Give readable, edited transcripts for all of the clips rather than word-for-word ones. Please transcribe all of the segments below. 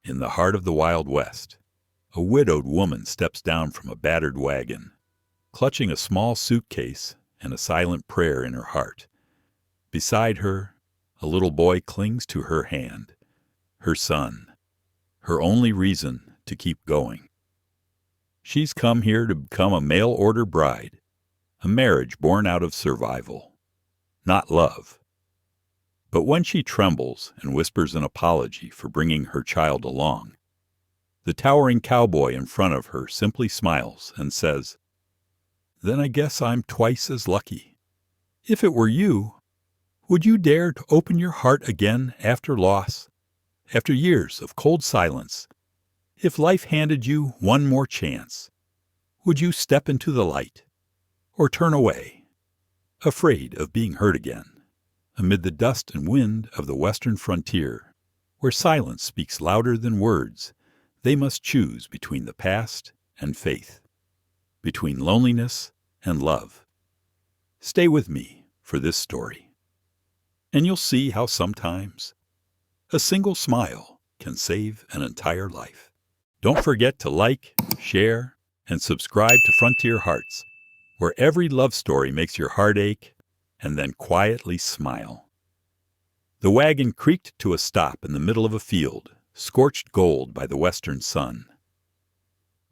In the heart of the Wild West, a widowed woman steps down from a battered wagon, clutching a small suitcase and a silent prayer in her heart. Beside her, a little boy clings to her hand, her son, her only reason to keep going. She's come here to become a mail-order bride, a marriage born out of survival, not love. But when she trembles and whispers an apology for bringing her child along, the towering cowboy in front of her simply smiles and says, "Then I guess I'm twice as lucky. If it were you, would you dare to open your heart again after loss, after years of cold silence? If life handed you one more chance, would you step into the light or turn away, afraid of being hurt again, amid the dust and wind of the western frontier, where silence speaks louder than words? They must choose between the past and faith, between loneliness and love. Stay with me for this story, and you'll see how sometimes a single smile can save an entire life." Don't forget to like, share, and subscribe to Frontier Hearts, where every love story makes your heart ache and then quietly smile. The wagon creaked to a stop in the middle of a field, scorched gold by the western sun.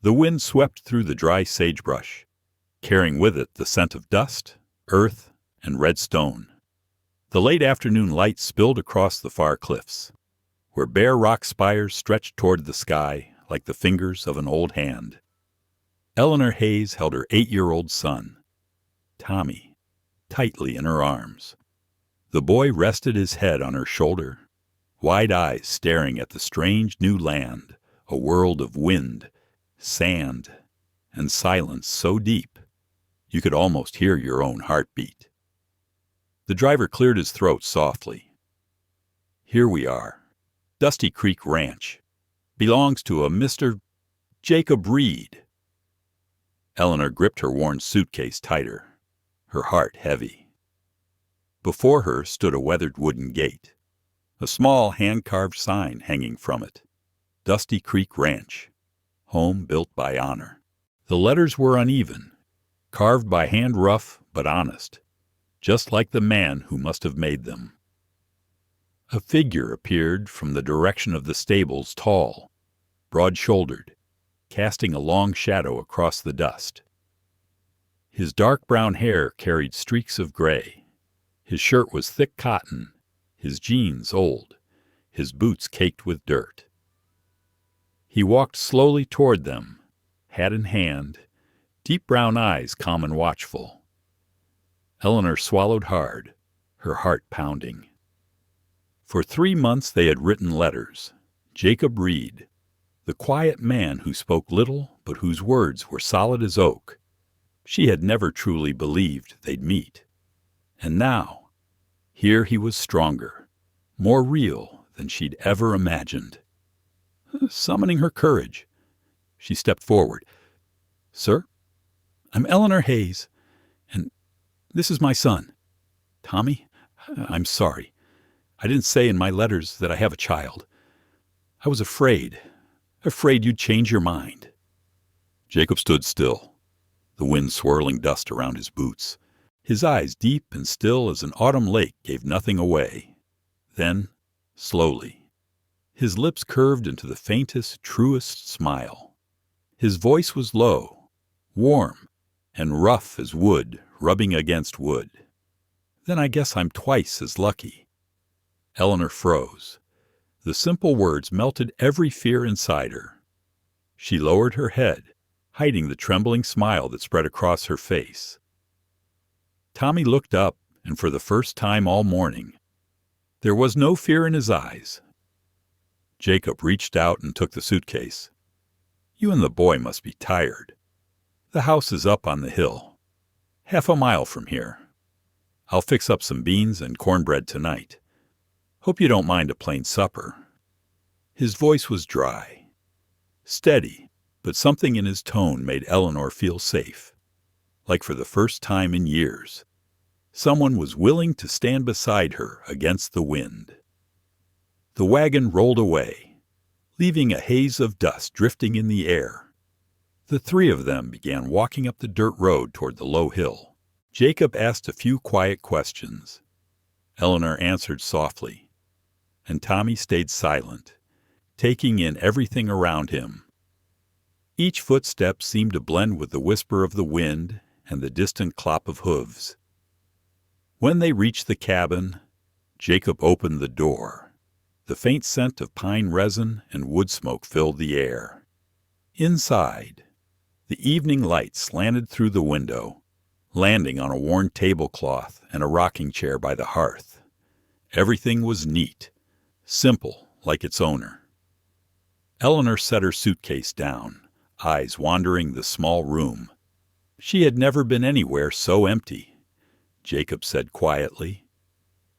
The wind swept through the dry sagebrush, carrying with it the scent of dust, earth, and red stone. The late afternoon light spilled across the far cliffs, where bare rock spires stretched toward the sky like the fingers of an old hand. Eleanor Hayes held her 8-year-old son, Tommy, tightly in her arms. The boy rested his head on her shoulder, wide eyes staring at the strange new land, a world of wind, sand, and silence so deep you could almost hear your own heartbeat. The driver cleared his throat softly. "Here we are. Dusty Creek Ranch. Belongs to a Mr. Jacob Reed." Eleanor gripped her worn suitcase tighter, her heart heavy. Before her stood a weathered wooden gate, a small hand-carved sign hanging from it. Dusty Creek Ranch, home built by honor. The letters were uneven, carved by hand rough but honest, just like the man who must have made them. A figure appeared from the direction of the stables, tall, broad-shouldered, casting a long shadow across the dust. His dark brown hair carried streaks of gray. His shirt was thick cotton, his jeans old, his boots caked with dirt. He walked slowly toward them, hat in hand, deep brown eyes calm and watchful. Eleanor swallowed hard, her heart pounding. For 3 months they had written letters. Jacob Reed, the quiet man who spoke little but whose words were solid as oak. She had never truly believed they'd meet. And now, here he was stronger, more real than she'd ever imagined. Summoning her courage, she stepped forward. "Sir, I'm Eleanor Hayes, and this is my son. Tommy, I'm sorry. I didn't say in my letters that I have a child. I was afraid you'd change your mind." Jacob stood still, the wind swirling dust around his boots. His eyes deep and still as an autumn lake gave nothing away. Then, slowly, his lips curved into the faintest, truest smile. His voice was low, warm, and rough as wood rubbing against wood. "Then I guess I'm twice as lucky." Eleanor froze. The simple words melted every fear inside her. She lowered her head, hiding the trembling smile that spread across her face. Tommy looked up, and for the first time all morning, there was no fear in his eyes. Jacob reached out and took the suitcase. "You and the boy must be tired. The house is up on the hill, half a mile from here. I'll fix up some beans and cornbread tonight. Hope you don't mind a plain supper." His voice was dry, steady, but something in his tone made Eleanor feel safe, like for the first time in years. Someone was willing to stand beside her against the wind. The wagon rolled away, leaving a haze of dust drifting in the air. The three of them began walking up the dirt road toward the low hill. Jacob asked a few quiet questions. Eleanor answered softly, and Tommy stayed silent, taking in everything around him. Each footstep seemed to blend with the whisper of the wind and the distant clop of hooves. When they reached the cabin, Jacob opened the door. The faint scent of pine resin and wood smoke filled the air. Inside, the evening light slanted through the window, landing on a worn tablecloth and a rocking chair by the hearth. Everything was neat, simple like its owner. Eleanor set her suitcase down, eyes wandering the small room. She had never been anywhere so empty. Jacob said quietly,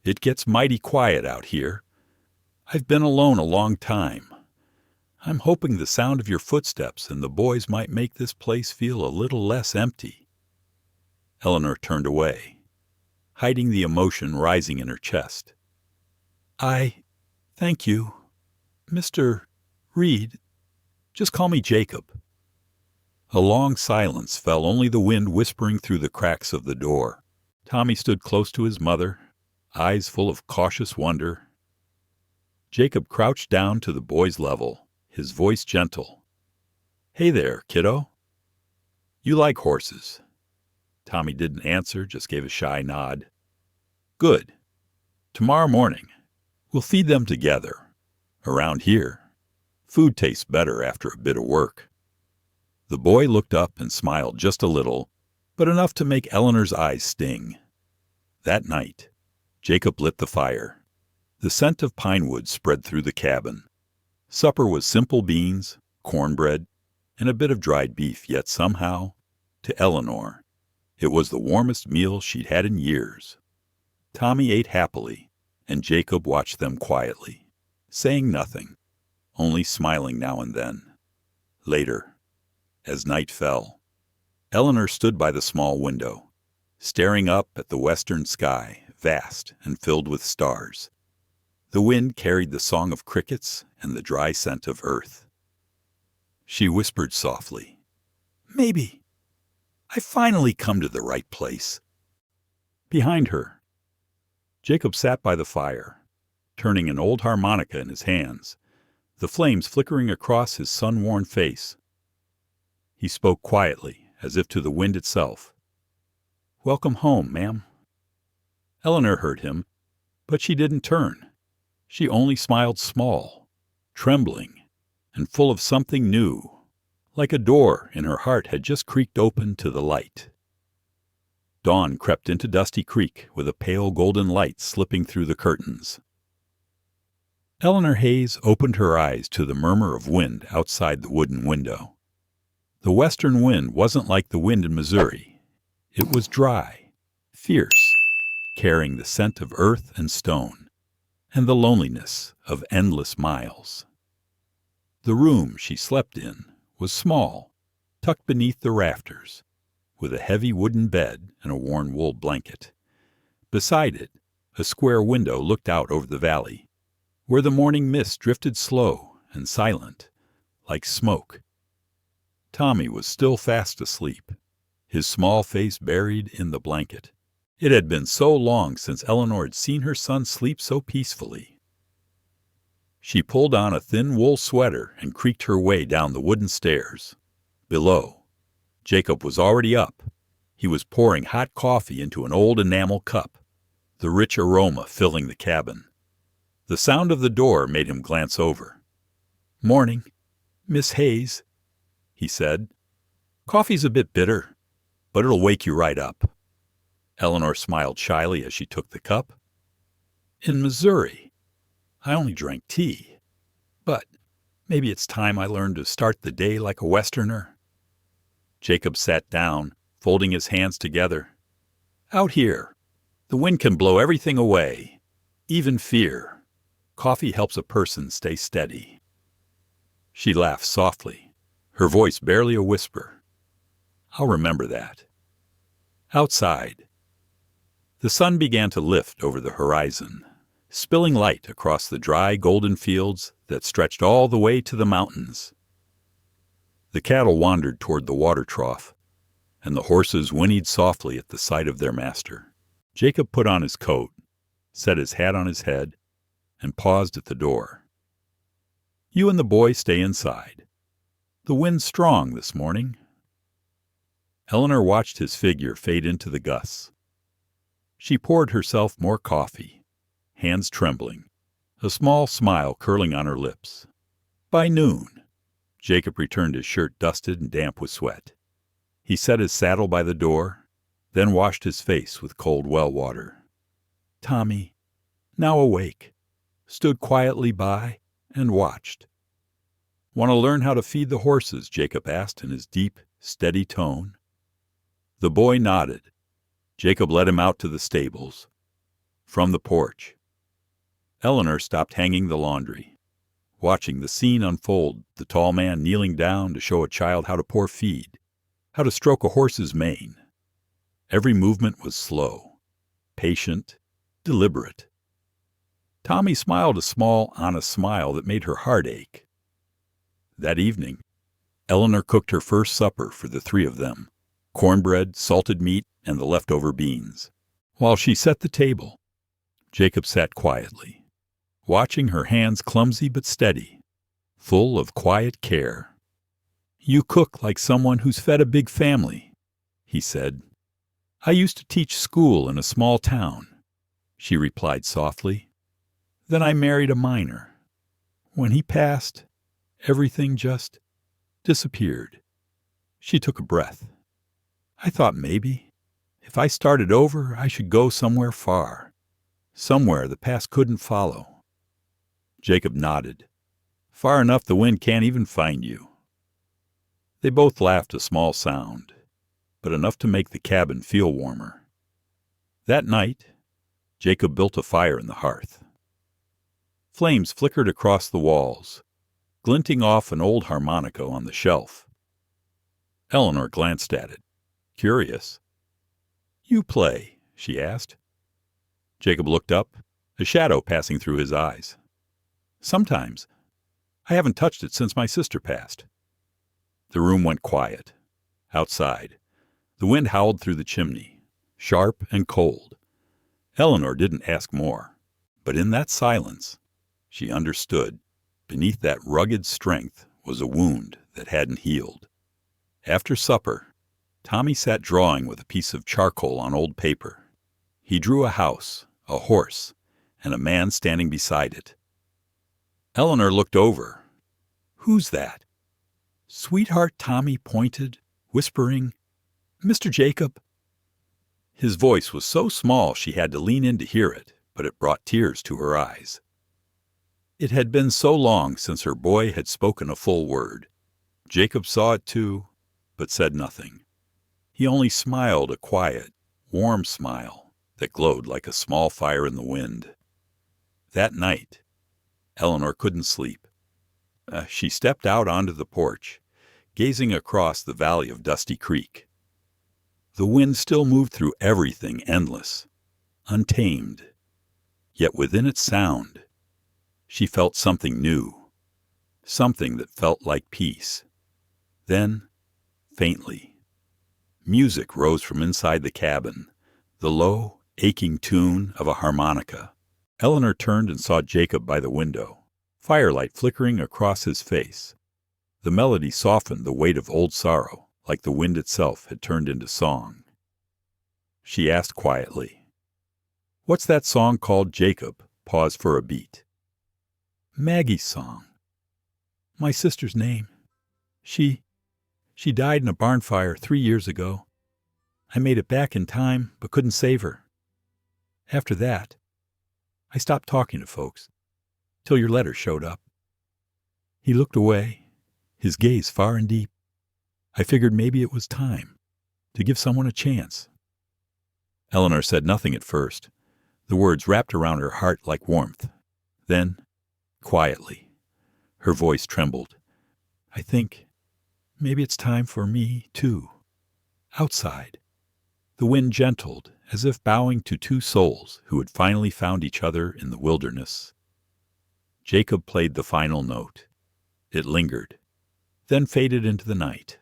"It gets mighty quiet out here. I've been alone a long time. I'm hoping the sound of your footsteps and the boys might make this place feel a little less empty." Eleanor turned away, hiding the emotion rising in her chest. Thank you, Mr. Reed. Just call me Jacob." A long silence fell, only the wind whispering through the cracks of the door. Tommy stood close to his mother, eyes full of cautious wonder. Jacob crouched down to the boy's level, his voice gentle. "Hey there, kiddo. You like horses?" Tommy didn't answer, just gave a shy nod. "Good. Tomorrow morning, we'll feed them together. Around here, food tastes better after a bit of work." The boy looked up and smiled just a little, but enough to make Eleanor's eyes sting. That night, Jacob lit the fire. The scent of pine wood spread through the cabin. Supper was simple beans, cornbread, and a bit of dried beef, yet somehow, to Eleanor, it was the warmest meal she'd had in years. Tommy ate happily, and Jacob watched them quietly, saying nothing, only smiling now and then. Later, as night fell, Eleanor stood by the small window, staring up at the western sky, vast and filled with stars. The wind carried the song of crickets and the dry scent of earth. She whispered softly, "Maybe I've finally come to the right place." Behind her, Jacob sat by the fire, turning an old harmonica in his hands, the flames flickering across his sun-worn face. He spoke quietly, as if to the wind itself. "Welcome home, ma'am." Eleanor heard him, but she didn't turn. She only smiled small, trembling, and full of something new, like a door in her heart had just creaked open to the light. Dawn crept into Dusty Creek with a pale golden light slipping through the curtains. Eleanor Hayes opened her eyes to the murmur of wind outside the wooden window. The western wind wasn't like the wind in Missouri. It was dry, fierce, carrying the scent of earth and stone, and the loneliness of endless miles. The room she slept in was small, tucked beneath the rafters, with a heavy wooden bed and a worn wool blanket. Beside it, a square window looked out over the valley, where the morning mist drifted slow and silent, like smoke. Tommy was still fast asleep, his small face buried in the blanket. It had been so long since Eleanor had seen her son sleep so peacefully. She pulled on a thin wool sweater and creaked her way down the wooden stairs. Below, Jacob was already up. He was pouring hot coffee into an old enamel cup, the rich aroma filling the cabin. The sound of the door made him glance over. "Morning, Miss Hayes," he said. "Coffee's a bit bitter, but it'll wake you right up." Eleanor smiled shyly as she took the cup. "In Missouri, I only drank tea, but maybe it's time I learned to start the day like a Westerner." Jacob sat down, folding his hands together. "Out here, the wind can blow everything away, even fear. Coffee helps a person stay steady." She laughed softly, her voice barely a whisper. "I'll remember that." Outside, the sun began to lift over the horizon, spilling light across the dry, golden fields that stretched all the way to the mountains. The cattle wandered toward the water trough, and the horses whinnied softly at the sight of their master. Jacob put on his coat, set his hat on his head, and paused at the door. "You and the boy stay inside. The wind's strong this morning." Eleanor watched his figure fade into the gusts. She poured herself more coffee, hands trembling, a small smile curling on her lips. By noon, Jacob returned, his shirt dusted and damp with sweat. He set his saddle by the door, then washed his face with cold well water. Tommy, now awake, stood quietly by and watched. "Want to learn how to feed the horses?" Jacob asked in his deep, steady tone. The boy nodded. Jacob led him out to the stables. From the porch, Eleanor stopped hanging the laundry, watching the scene unfold, the tall man kneeling down to show a child how to pour feed, how to stroke a horse's mane. Every movement was slow, patient, deliberate. Tommy smiled a small, honest smile that made her heart ache. That evening, Eleanor cooked her first supper for the three of them: cornbread, salted meat, and the leftover beans. While she set the table, Jacob sat quietly, watching her hands clumsy but steady, full of quiet care. "You cook like someone who's fed a big family," he said. "I used to teach school in a small town," she replied softly. "Then I married a miner. When he passed, everything just disappeared." She took a breath. "I thought maybe, if I started over, I should go somewhere far, somewhere the past couldn't follow." Jacob nodded. "Far enough the wind can't even find you." They both laughed, a small sound, but enough to make the cabin feel warmer. That night, Jacob built a fire in the hearth. Flames flickered across the walls, glinting off an old harmonica on the shelf. Eleanor glanced at it, curious. "You play?" she asked. Jacob looked up, a shadow passing through his eyes. "Sometimes. I haven't touched it since my sister passed." The room went quiet. Outside, the wind howled through the chimney, sharp and cold. Eleanor didn't ask more, but in that silence, she understood. Beneath that rugged strength was a wound that hadn't healed. After supper, Tommy sat drawing with a piece of charcoal on old paper. He drew a house, a horse, and a man standing beside it. Eleanor looked over. "Who's that?" "Sweetheart," Tommy pointed, whispering, "Mr. Jacob." His voice was so small she had to lean in to hear it, but it brought tears to her eyes. It had been so long since her boy had spoken a full word. Jacob saw it too, but said nothing. He only smiled, a quiet, warm smile that glowed like a small fire in the wind. That night, Eleanor couldn't sleep. She stepped out onto the porch, gazing across the valley of Dusty Creek. The wind still moved through everything, endless, untamed. Yet within its sound, she felt something new, something that felt like peace. Then, faintly, music rose from inside the cabin, the low, aching tune of a harmonica. Eleanor turned and saw Jacob by the window, firelight flickering across his face. The melody softened the weight of old sorrow, like the wind itself had turned into song. She asked quietly, "What's that song called?" Jacob paused for a beat. "Maggie's song. My sister's name. She died in a barn fire 3 years ago. I made it back in time, but couldn't save her. After that, I stopped talking to folks, till your letter showed up." He looked away, his gaze far and deep. "I figured maybe it was time to give someone a chance." Eleanor said nothing at first. The words wrapped around her heart like warmth. Then, quietly, her voice trembled. "I think maybe it's time for me, too. Outside. The wind gentled, as if bowing to two souls who had finally found each other in the wilderness. Jacob played the final note. It lingered, then faded into the night.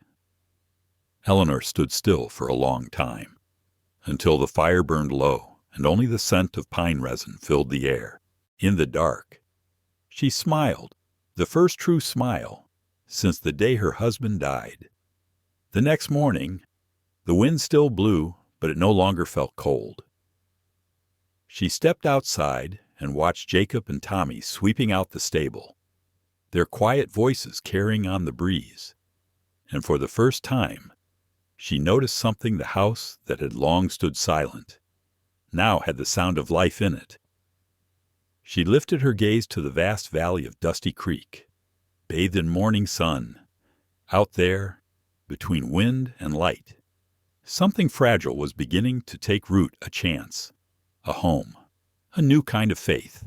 Eleanor stood still for a long time, until the fire burned low and only the scent of pine resin filled the air. In the dark, she smiled, the first true smile since the day her husband died. The next morning, the wind still blew, but it no longer felt cold. She stepped outside and watched Jacob and Tommy sweeping out the stable, their quiet voices carrying on the breeze. And for the first time, she noticed something the house that had long stood silent now had the sound of life in it. She lifted her gaze to the vast valley of Dusty Creek, bathed in morning sun. Out there, between wind and light, something fragile was beginning to take root, a chance, a home, a new kind of faith.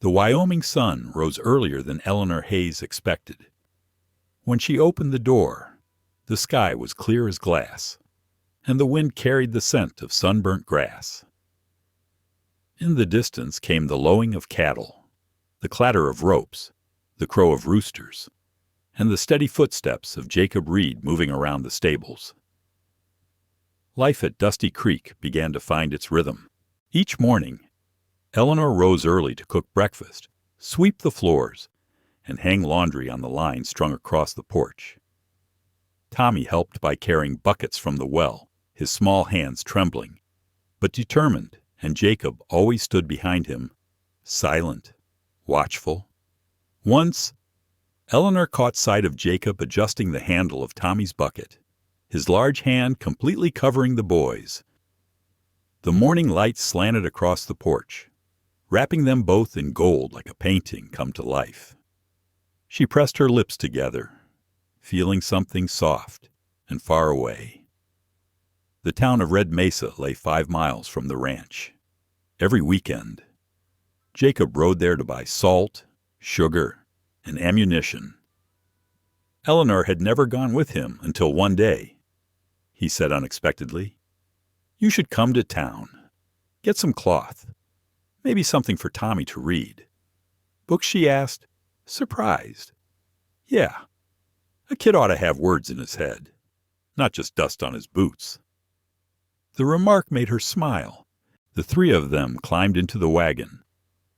The Wyoming sun rose earlier than Eleanor Hayes expected. When she opened the door, the sky was clear as glass, and the wind carried the scent of sunburnt grass. In the distance came the lowing of cattle, the clatter of ropes, the crow of roosters, and the steady footsteps of Jacob Reed moving around the stables. Life at Dusty Creek began to find its rhythm. Each morning, Eleanor rose early to cook breakfast, sweep the floors, and hang laundry on the line strung across the porch. Tommy helped by carrying buckets from the well, his small hands trembling, but determined, and Jacob always stood behind him, silent, watchful. Once, Eleanor caught sight of Jacob adjusting the handle of Tommy's bucket, his large hand completely covering the boys. The morning light slanted across the porch, wrapping them both in gold like a painting come to life. She pressed her lips together, feeling something soft and far away. The town of Red Mesa lay 5 miles from the ranch. Every weekend, Jacob rode there to buy salt, sugar, and ammunition. Eleanor had never gone with him until one day. He said unexpectedly, "You should come to town. Get some cloth. Maybe something for Tommy to read." "Books?" she asked, surprised. "Yeah. A kid ought to have words in his head, not just dust on his boots." The remark made her smile. The three of them climbed into the wagon,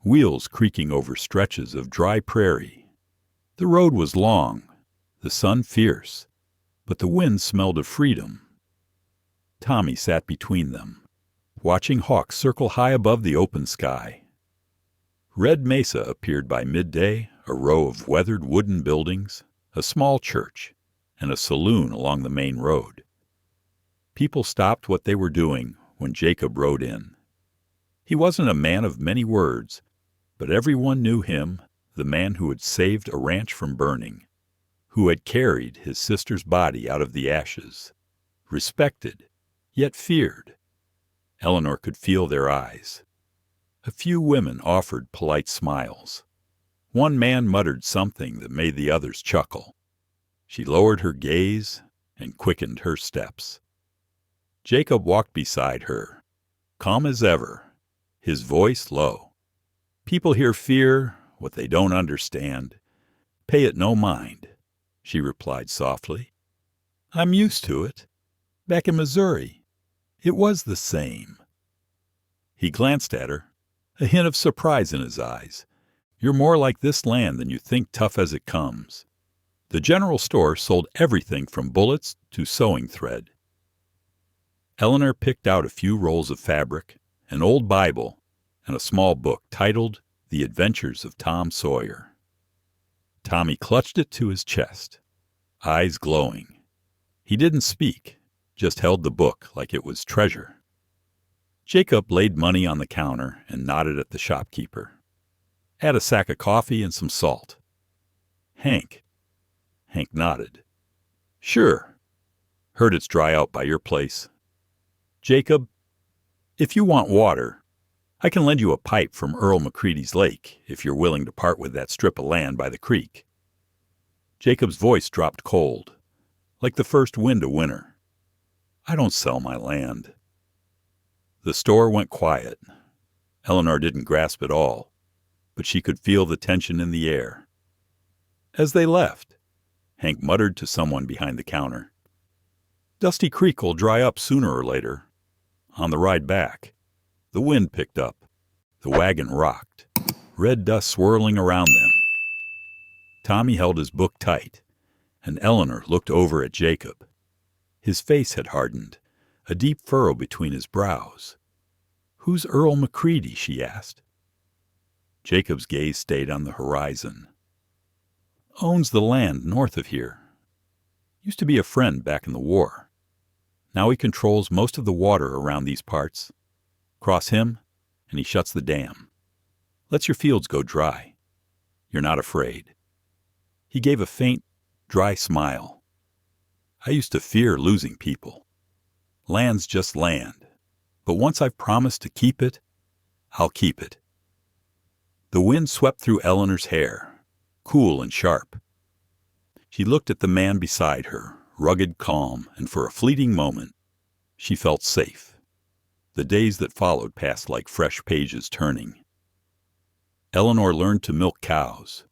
wheels creaking over stretches of dry prairie. The road was long, the sun fierce, but the wind smelled of freedom. Tommy sat between them, watching hawks circle high above the open sky. Red Mesa appeared by midday, a row of weathered wooden buildings, a small church, and a saloon along the main road. People stopped what they were doing when Jacob rode in. He wasn't a man of many words, but everyone knew him, the man who had saved a ranch from burning, who had carried his sister's body out of the ashes, respected, yet feared. Eleanor could feel their eyes. A few women offered polite smiles. One man muttered something that made the others chuckle. She lowered her gaze and quickened her steps. Jacob walked beside her, calm as ever, his voice low. "People here fear what they don't understand. Pay it no mind," she replied softly. "I'm used to it. Back in Missouri, it was the same." He glanced at her, a hint of surprise in his eyes. "You're more like this land than you think, tough as it comes." The general store sold everything from bullets to sewing thread. Eleanor picked out a few rolls of fabric, an old Bible, and a small book titled The Adventures of Tom Sawyer. Tommy clutched it to his chest, eyes glowing. He didn't speak, just held the book like it was treasure. Jacob laid money on the counter and nodded at the shopkeeper. "Add a sack of coffee and some salt." "Hank." Hank nodded. "Sure. Heard it's dry out by your place." "Jacob, if you want water, I can lend you a pipe from Earl McCready's lake if you're willing to part with that strip of land by the creek." Jacob's voice dropped cold, like the first wind of winter. I don't sell my land." The store went quiet. Eleanor didn't grasp it all, but she could feel the tension in the air. As they left, Hank muttered to someone behind the counter, "Dusty Creek will dry up sooner or later." On the ride back, the wind picked up. The wagon rocked, red dust swirling around them. Tommy held his book tight, and Eleanor looked over at Jacob. His face had hardened, a deep furrow between his brows. "Who's Earl Macready?" she asked. Jacob's gaze stayed on the horizon. "Owns the land north of here. Used to be a friend back in the war. Now he controls most of the water around these parts. Cross him, and he shuts the dam. Lets your fields go dry. You're not afraid." He gave a faint, dry smile. "I used to fear losing people. Land's just land. But once I've promised to keep it, I'll keep it." The wind swept through Eleanor's hair, cool and sharp. She looked at the man beside her, rugged, calm, and for a fleeting moment, she felt safe. The days that followed passed like fresh pages turning. Eleanor learned to milk cows,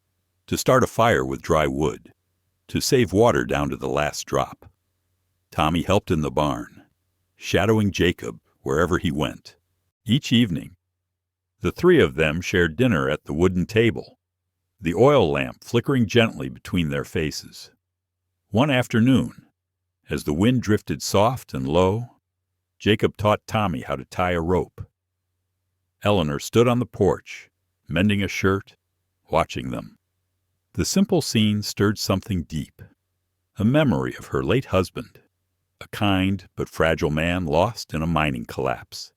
to start a fire with dry wood, to save water down to the last drop. Tommy helped in the barn, shadowing Jacob wherever he went. Each evening, the three of them shared dinner at the wooden table, the oil lamp flickering gently between their faces. One afternoon, as the wind drifted soft and low, Jacob taught Tommy how to tie a rope. Eleanor stood on the porch, mending a shirt, watching them. The simple scene stirred something deep, a memory of her late husband, a kind but fragile man lost in a mining collapse.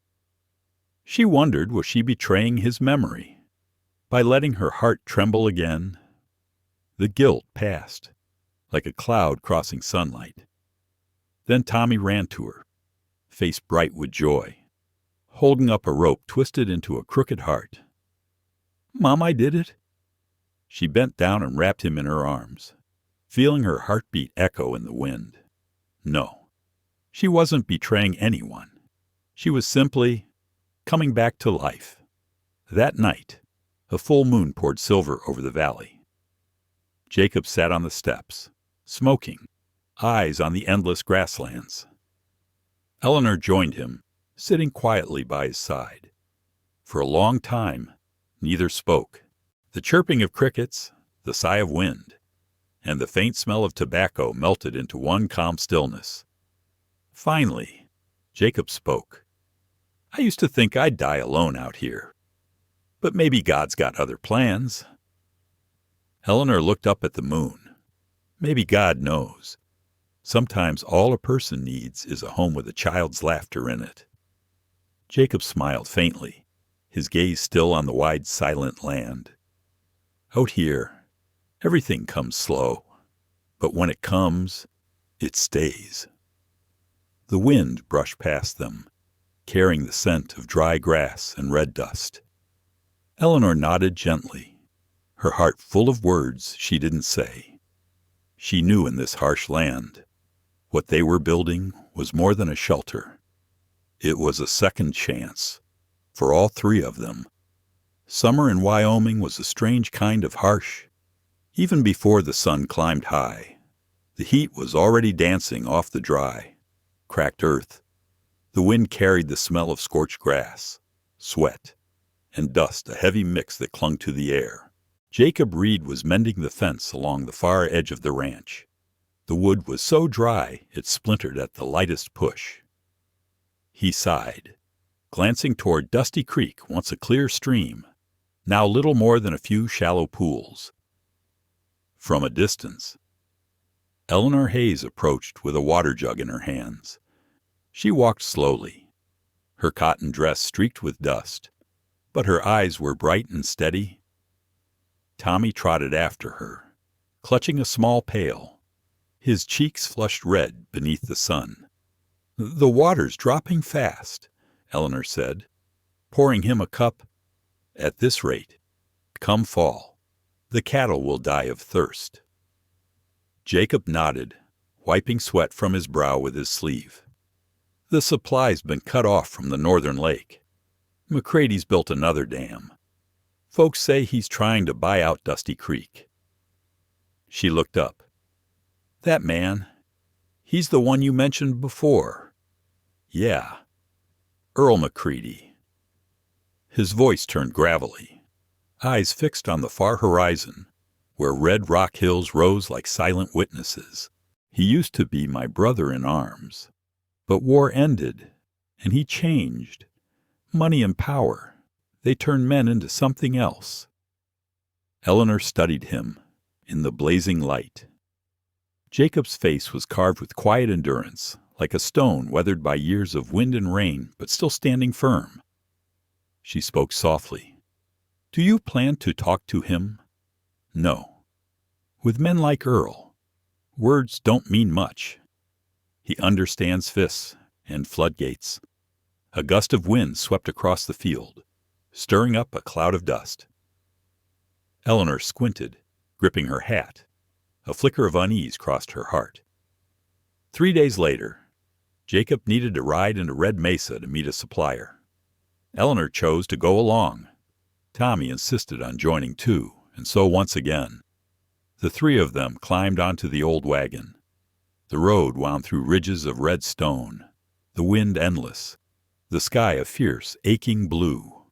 She wondered, was she betraying his memory by letting her heart tremble again? The guilt passed, like a cloud crossing sunlight. Then Tommy ran to her, face bright with joy, holding up a rope twisted into a crooked heart. "Mom, I did it." She bent down and wrapped him in her arms, feeling her heartbeat echo in the wind. No, she wasn't betraying anyone. She was simply coming back to life. That night, a full moon poured silver over the valley. Jacob sat on the steps, smoking, eyes on the endless grasslands. Eleanor joined him, sitting quietly by his side. For a long time, neither spoke. The chirping of crickets, the sigh of wind, and the faint smell of tobacco melted into one calm stillness. Finally, Jacob spoke. "I used to think I'd die alone out here. But maybe God's got other plans." Eleanor looked up at the moon. Maybe God knows. Sometimes all a person needs is a home with a child's laughter in it. Jacob smiled faintly, his gaze still on the wide, silent land. Out here, everything comes slow, but when it comes, it stays. The wind brushed past them, carrying the scent of dry grass and red dust. Eleanor nodded gently, her heart full of words she didn't say. She knew in this harsh land, what they were building was more than a shelter. It was a second chance for all three of them. Summer in Wyoming was a strange kind of harsh. Even before the sun climbed high, the heat was already dancing off the dry, cracked earth. The wind carried the smell of scorched grass, sweat, and dust, a heavy mix that clung to the air. Jacob Reed was mending the fence along the far edge of the ranch. The wood was so dry it splintered at the lightest push. He sighed, glancing toward Dusty Creek, once a clear stream, now little more than a few shallow pools. From a distance, Eleanor Hayes approached with a water jug in her hands. She walked slowly, her cotton dress streaked with dust, but her eyes were bright and steady. Tommy trotted after her, clutching a small pail, his cheeks flushed red beneath the sun. "The water's dropping fast," Eleanor said, pouring him a cup. "At this rate, come fall, the cattle will die of thirst." Jacob nodded, wiping sweat from his brow with his sleeve. The supply's been cut off from the northern lake. McCrady's built another dam. Folks say he's trying to buy out Dusty Creek." She looked up. "That man, he's the one you mentioned before." "Yeah, Earl McCready." His voice turned gravelly, eyes fixed on the far horizon, where red rock hills rose like silent witnesses. "He used to be my brother in arms. But war ended, and he changed. Money and power, they turned men into something else." Eleanor studied him in the blazing light. Jacob's face was carved with quiet endurance, like a stone weathered by years of wind and rain, but still standing firm. She spoke softly. "Do you plan to talk to him?" "No. With men like Earl, words don't mean much. He understands fists and floodgates." A gust of wind swept across the field, stirring up a cloud of dust. Eleanor squinted, gripping her hat. A flicker of unease crossed her heart. 3 days later, Jacob needed to ride into Red Mesa to meet a supplier. Eleanor chose to go along. Tommy insisted on joining too, and so once again, the three of them climbed onto the old wagon. The road wound through ridges of red stone, the wind endless, the sky a fierce, aching blue.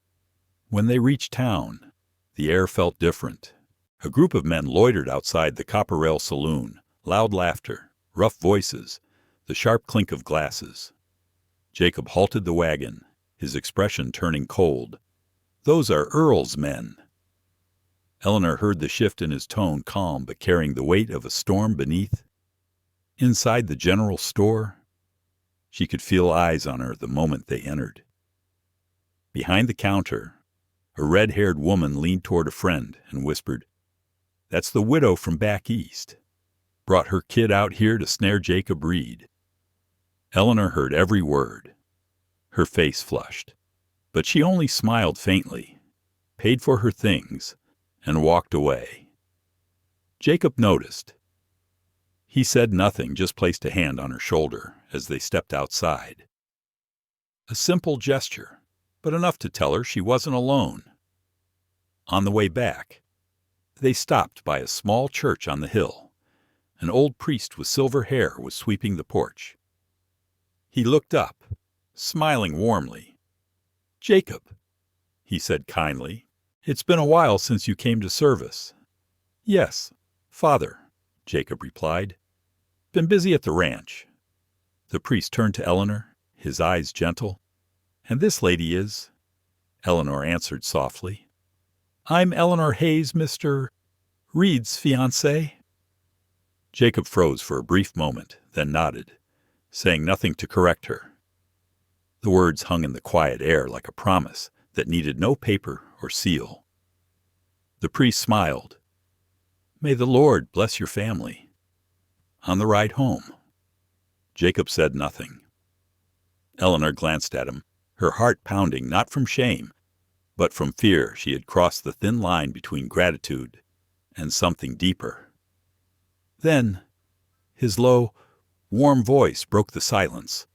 When they reached town, the air felt different. A group of men loitered outside the Copper Rail Saloon, loud laughter, rough voices, the sharp clink of glasses. Jacob halted the wagon, his expression turning cold. "Those are Earl's men." Eleanor heard the shift in his tone, calm but carrying the weight of a storm beneath. Inside the general store, she could feel eyes on her the moment they entered. Behind the counter, a red-haired woman leaned toward a friend and whispered, "That's the widow from back east. Brought her kid out here to snare Jacob Reed." Eleanor heard every word. Her face flushed, but she only smiled faintly, paid for her things, and walked away. Jacob noticed. He said nothing, just placed a hand on her shoulder as they stepped outside. A simple gesture, but enough to tell her she wasn't alone. On the way back, they stopped by a small church on the hill. An old priest with silver hair was sweeping the porch. He looked up, smiling warmly. "Jacob," he said kindly, "it's been a while since you came to service." "Yes, Father," Jacob replied. "Been busy at the ranch." The priest turned to Eleanor, his eyes gentle. "And this lady is—" Eleanor answered softly, "I'm Eleanor Hayes, Mr. Reed's fiancée." Jacob froze for a brief moment, then nodded, saying nothing to correct her. The words hung in the quiet air like a promise that needed no paper or seal. The priest smiled. "May the Lord bless your family." On the ride home, Jacob said nothing. Eleanor glanced at him, her heart pounding not from shame, but from fear she had crossed the thin line between gratitude and something deeper. Then, his low, warm voice broke the silence,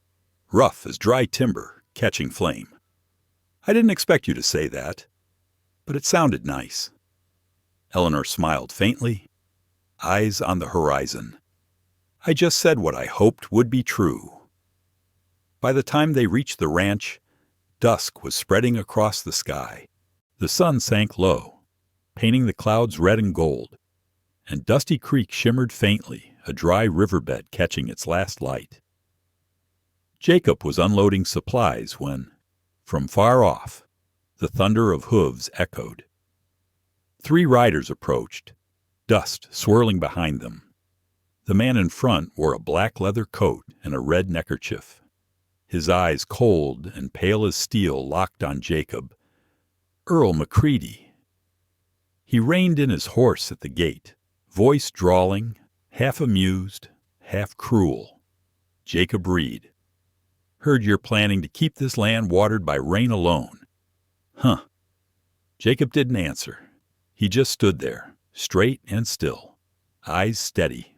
rough as dry timber catching flame. "I didn't expect you to say that, but it sounded nice." Eleanor smiled faintly, eyes on the horizon. "I just said what I hoped would be true." By the time they reached the ranch, dusk was spreading across the sky. The sun sank low, painting the clouds red and gold, and Dusty Creek shimmered faintly, a dry riverbed catching its last light. Jacob was unloading supplies when, from far off, the thunder of hooves echoed. 3 riders approached, dust swirling behind them. The man in front wore a black leather coat and a red neckerchief. His eyes, cold and pale as steel, locked on Jacob. Earl McCready. He reined in his horse at the gate, voice drawling, half amused, half cruel. "Jacob Reed. Heard you're planning to keep this land watered by rain alone." "Huh." Jacob didn't answer. He just stood there, straight and still, eyes steady.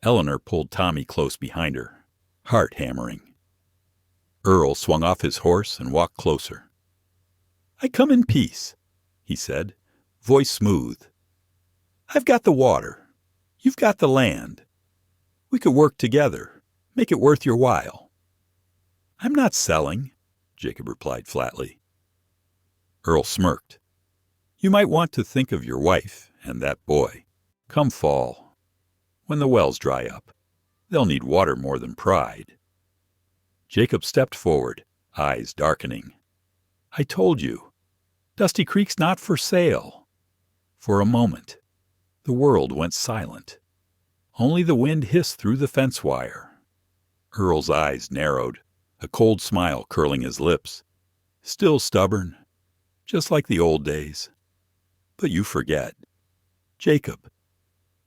Eleanor pulled Tommy close behind her, heart hammering. Earl swung off his horse and walked closer. "I come in peace," he said, voice smooth. "I've got the water. You've got the land. We could work together, make it worth your while." "I'm not selling," Jacob replied flatly. Earl smirked. "You might want to think of your wife and that boy. Come fall, when the wells dry up, they'll need water more than pride." Jacob stepped forward, eyes darkening. "I told you, Dusty Creek's not for sale." For a moment, the world went silent. Only the wind hissed through the fence wire. Earl's eyes narrowed, a cold smile curling his lips. "Still stubborn, just like the old days. But you forget. Jacob,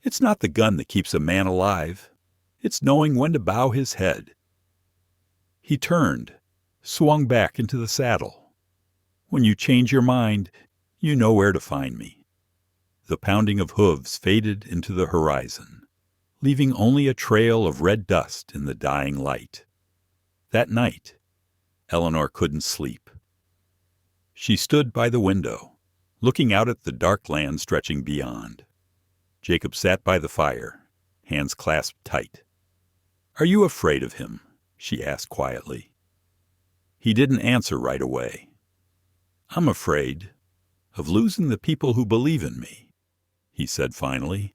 it's not the gun that keeps a man alive. It's knowing when to bow his head." He turned, swung back into the saddle. "When you change your mind, you know where to find me." The pounding of hooves faded into the horizon, leaving only a trail of red dust in the dying light. That night, Eleanor couldn't sleep. She stood by the window, looking out at the dark land stretching beyond. Jacob sat by the fire, hands clasped tight. "Are you afraid of him?" she asked quietly. He didn't answer right away. "I'm afraid of losing the people who believe in me," he said finally.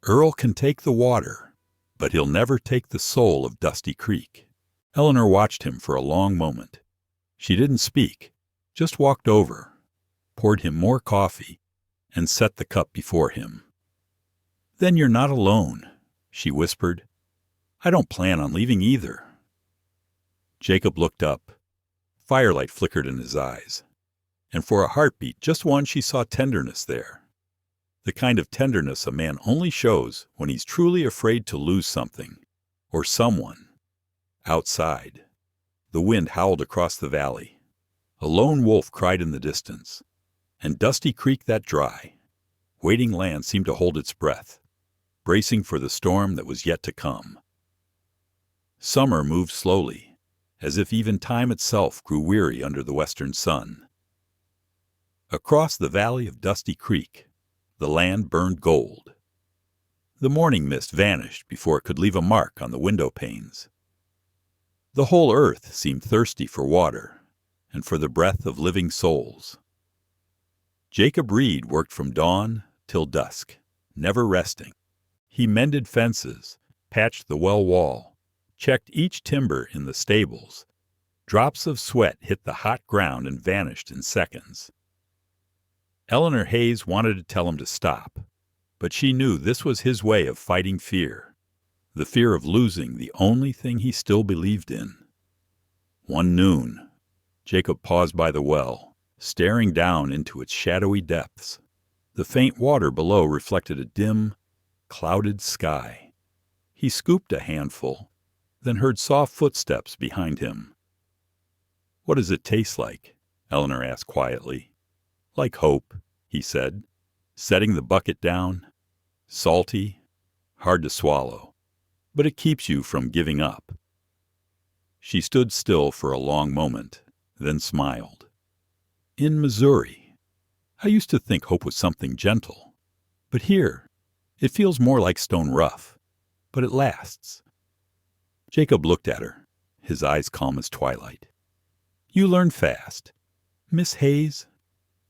"Earl can take the water, but he'll never take the soul of Dusty Creek." Eleanor watched him for a long moment. She didn't speak, just walked over, poured him more coffee, and set the cup before him. "Then you're not alone," she whispered. "I don't plan on leaving either." Jacob looked up. Firelight flickered in his eyes, and for a heartbeat, just one, she saw tenderness there. The kind of tenderness a man only shows when he's truly afraid to lose something, or someone. Outside, the wind howled across the valley. A lone wolf cried in the distance, and Dusty Creek that dry, waiting land seemed to hold its breath, bracing for the storm that was yet to come. Summer moved slowly, as if even time itself grew weary under the western sun. Across the valley of Dusty Creek, the land burned gold. The morning mist vanished before it could leave a mark on the window panes. The whole earth seemed thirsty for water and for the breath of living souls. Jacob Reed worked from dawn till dusk, never resting. He mended fences, patched the well wall, checked each timber in the stables. Drops of sweat hit the hot ground and vanished in seconds. Eleanor Hayes wanted to tell him to stop, but she knew this was his way of fighting fear, the fear of losing the only thing he still believed in. One noon, Jacob paused by the well, staring down into its shadowy depths. The faint water below reflected a dim, clouded sky. He scooped a handful, then heard soft footsteps behind him. "What does it taste like?" Eleanor asked quietly. "Like hope," he said, setting the bucket down. "Salty, hard to swallow, but it keeps you from giving up." She stood still for a long moment, then smiled. "In Missouri, I used to think hope was something gentle, but here it feels more like stone rough, but it lasts." Jacob looked at her, his eyes calm as twilight. "You learn fast. Miss Hayes?"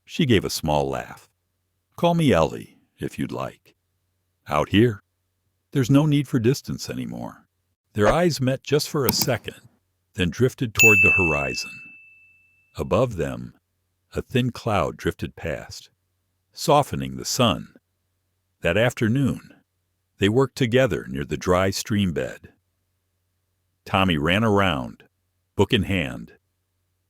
She gave a small laugh. "Call me Ellie, if you'd like. Out here, there's no need for distance anymore." Their eyes met just for a second, then drifted toward the horizon. Above them, a thin cloud drifted past, softening the sun. That afternoon, they worked together near the dry stream bed. Tommy ran around, book in hand.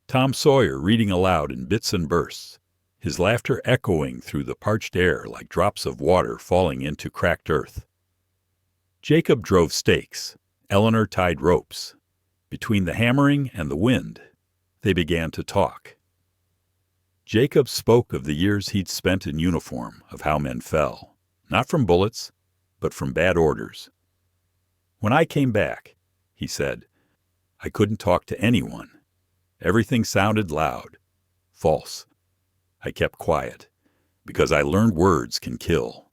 Tom Sawyer reading aloud in bits and bursts, his laughter echoing through the parched air like drops of water falling into cracked earth. Jacob drove stakes. Eleanor tied ropes. Between the hammering and the wind, they began to talk. Jacob spoke of the years he'd spent in uniform, of how men fell, not from bullets, but from bad orders. "When I came back," he said, "I couldn't talk to anyone. Everything sounded loud. False. I kept quiet, because I learned words can kill.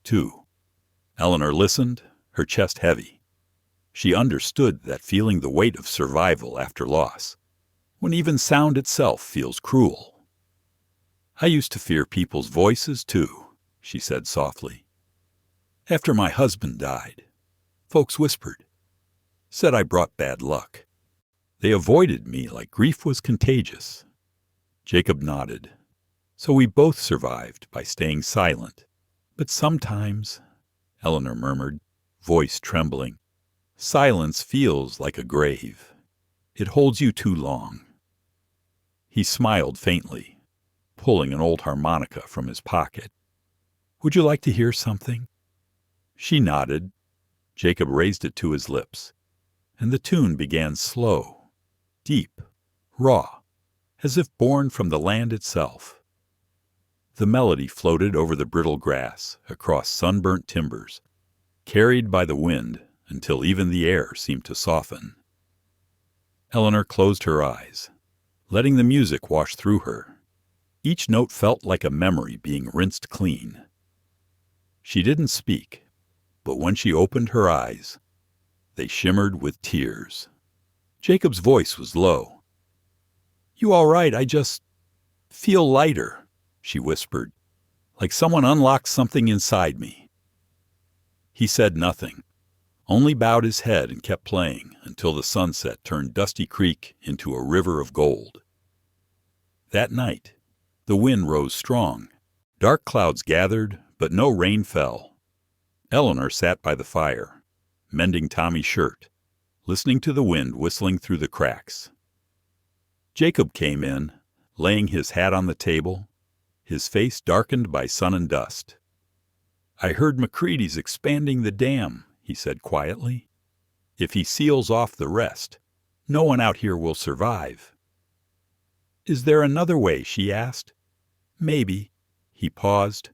2. Eleanor listened, her chest heavy. She understood that feeling the weight of survival after loss, when even sound itself feels cruel. I used to fear people's voices, too, she said softly. After my husband died, folks whispered, said I brought bad luck. They avoided me like grief was contagious. Jacob nodded. So we both survived by staying silent. But sometimes, Eleanor murmured, voice trembling, silence feels like a grave. It holds you too long. He smiled faintly, pulling an old harmonica from his pocket. Would you like to hear something? She nodded. Jacob raised it to his lips, and the tune began slow, deep, raw, as if born from the land itself. The melody floated over the brittle grass, across sunburnt timbers, carried by the wind until even the air seemed to soften. Eleanor closed her eyes, letting the music wash through her. Each note felt like a memory being rinsed clean. She didn't speak, but when she opened her eyes, they shimmered with tears. Jacob's voice was low. You all right? I just feel lighter, she whispered, like someone unlocked something inside me. He said nothing, only bowed his head and kept playing until the sunset turned Dusty Creek into a river of gold. That night, the wind rose strong. Dark clouds gathered, but no rain fell. Eleanor sat by the fire, mending Tommy's shirt, listening to the wind whistling through the cracks. Jacob came in, laying his hat on the table, his face darkened by sun and dust. I heard McCready's expanding the dam, he said quietly. If he seals off the rest, no one out here will survive. Is there another way, she asked. Maybe. He paused.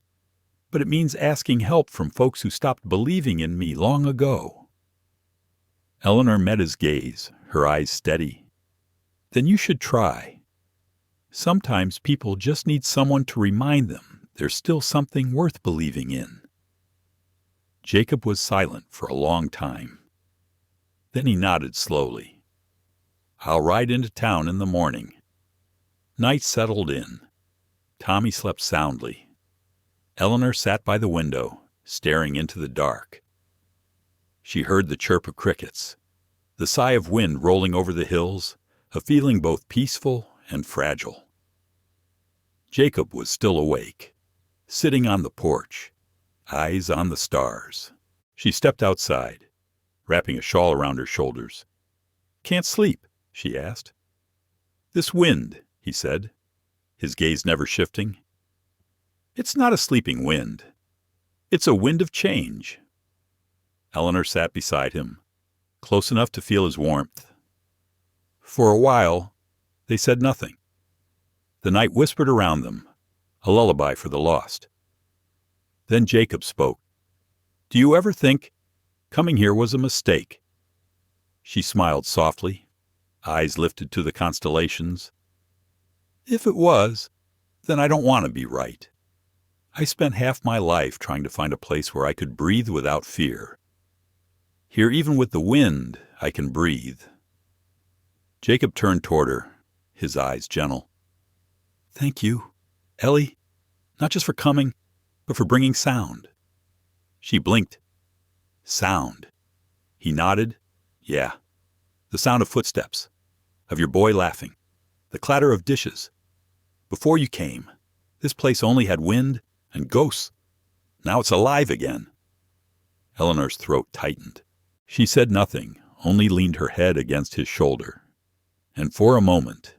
But it means asking help from folks who stopped believing in me long ago. Eleanor met his gaze, her eyes steady. Then you should try. Sometimes people just need someone to remind them there's still something worth believing in. Jacob was silent for a long time. Then he nodded slowly. I'll ride into town in the morning. Night settled in. Tommy slept soundly. Eleanor sat by the window, staring into the dark. She heard the chirp of crickets, the sigh of wind rolling over the hills, a feeling both peaceful and fragile. Jacob was still awake, sitting on the porch, eyes on the stars. She stepped outside, wrapping a shawl around her shoulders. Can't sleep, she asked. This wind, he said, his gaze never shifting. It's not a sleeping wind. It's a wind of change. Eleanor sat beside him, close enough to feel his warmth. For a while, they said nothing. The night whispered around them, a lullaby for the lost. Then Jacob spoke. Do you ever think coming here was a mistake? She smiled softly, eyes lifted to the constellations. If it was, then I don't want to be right. I spent half my life trying to find a place where I could breathe without fear. Here, even with the wind, I can breathe. Jacob turned toward her, his eyes gentle. Thank you, Ellie, not just for coming, but for bringing sound. She blinked. Sound. He nodded. Yeah. The sound of footsteps, of your boy laughing, the clatter of dishes. Before you came, this place only had wind and ghosts. Now it's alive again. Eleanor's throat tightened. She said nothing, only leaned her head against his shoulder. And for a moment,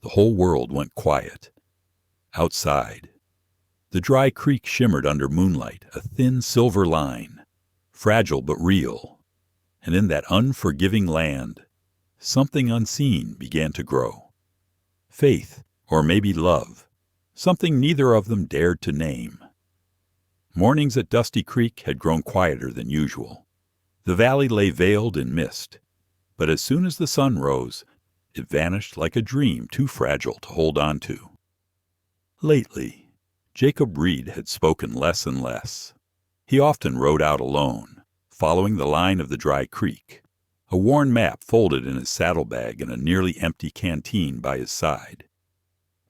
the whole world went quiet. Outside, the dry creek shimmered under moonlight, a thin silver line, fragile but real. And in that unforgiving land, something unseen began to grow. Faith, or maybe love, something neither of them dared to name. Mornings at Dusty Creek had grown quieter than usual. The valley lay veiled in mist, but as soon as the sun rose, It vanished like a dream too fragile to hold on to. Lately, Jacob Reed had spoken less and less. He often rode out alone, following the line of the dry creek, a worn map folded in his saddlebag and a nearly empty canteen by his side.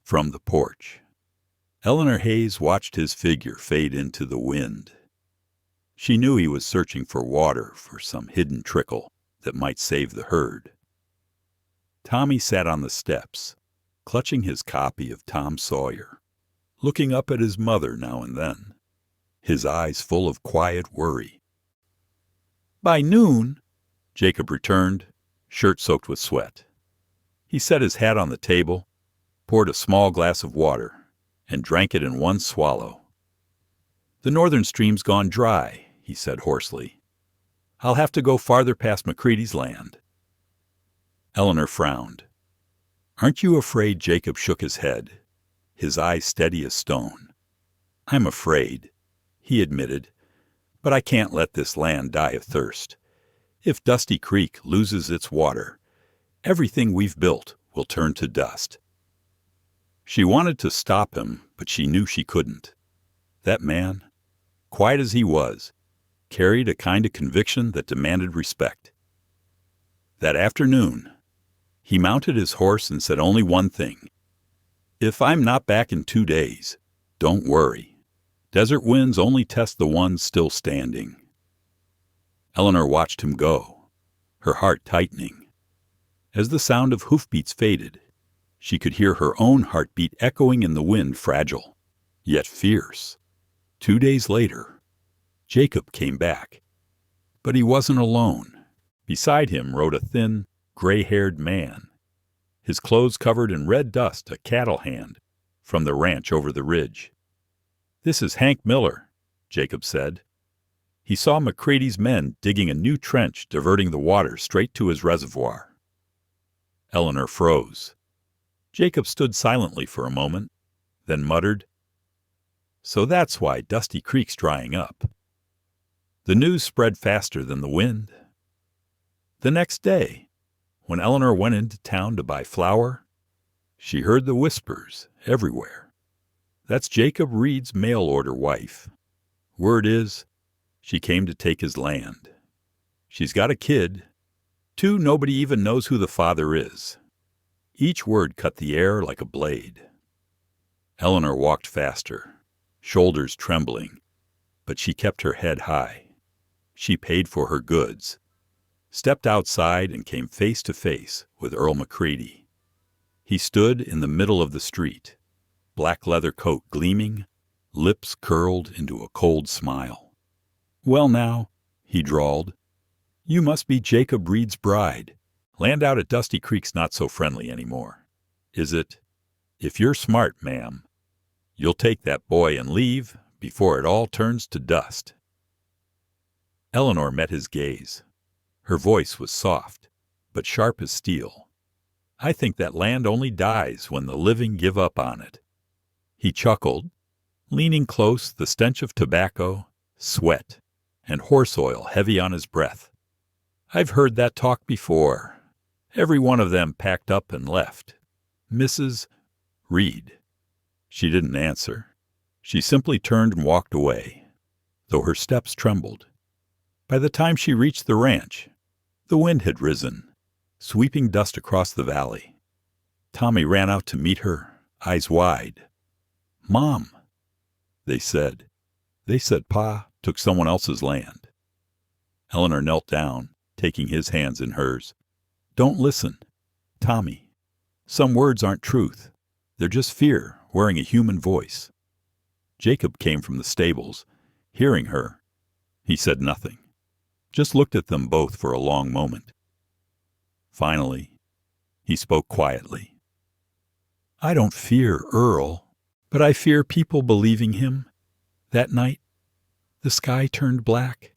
From the porch, Eleanor Hayes watched his figure fade into the wind. She knew he was searching for water, for some hidden trickle that might save the herd. Tommy sat on the steps, clutching his copy of Tom Sawyer, looking up at his mother now and then, his eyes full of quiet worry. By noon, Jacob returned, shirt soaked with sweat. He set his hat on the table, poured a small glass of water, and drank it in one swallow. The northern stream's gone dry, he said hoarsely. I'll have to go farther past McCready's land. Eleanor frowned. Aren't you afraid? Jacob shook his head, his eyes steady as stone. I'm afraid, he admitted, but I can't let this land die of thirst. If Dusty Creek loses its water, everything we've built will turn to dust. She wanted to stop him, but she knew she couldn't. That man, quiet as he was, carried a kind of conviction that demanded respect. That afternoon, he mounted his horse and said only one thing. If I'm not back in 2 days, don't worry. Desert winds only test the ones still standing. Eleanor watched him go, her heart tightening. As the sound of hoofbeats faded, she could hear her own heartbeat echoing in the wind, fragile, yet fierce. 2 days later, Jacob came back. But he wasn't alone. Beside him rode a thin, gray-haired man, his clothes covered in red dust, a cattle hand from the ranch over the ridge. This is Hank Miller, Jacob said. He saw McCready's men digging a new trench, diverting the water straight to his reservoir. Eleanor froze. Jacob stood silently for a moment, then muttered, So that's why Dusty Creek's drying up. The news spread faster than the wind. The next day, when Eleanor went into town to buy flour, she heard the whispers everywhere. That's Jacob Reed's mail-order wife. Word is, she came to take his land. She's got a kid. 2, nobody even knows who the father is. Each word cut the air like a blade. Eleanor walked faster, shoulders trembling, but she kept her head high. She paid for her goods, stepped outside and came face to face with Earl McCready. He stood in the middle of the street, black leather coat gleaming, lips curled into a cold smile. Well now, he drawled, you must be Jacob Reed's bride. Land out at Dusty Creek's not so friendly anymore. Is it? If you're smart, ma'am, you'll take that boy and leave before it all turns to dust. Eleanor met his gaze. Her voice was soft, but sharp as steel. I think that land only dies when the living give up on it. He chuckled, leaning close, the stench of tobacco, sweat, and horse oil heavy on his breath. I've heard that talk before. Every one of them packed up and left. Mrs. Reed. She didn't answer. She simply turned and walked away, though her steps trembled. By the time she reached the ranch, the wind had risen, sweeping dust across the valley. Tommy ran out to meet her, eyes wide. Mom, they said. They said Pa took someone else's land. Eleanor knelt down, taking his hands in hers. Don't listen, Tommy. Some words aren't truth. They're just fear wearing a human voice. Jacob came from the stables. Hearing her, he said nothing, just looked at them both for a long moment. Finally, he spoke quietly. I don't fear Earl, but I fear people believing him. That night, the sky turned black.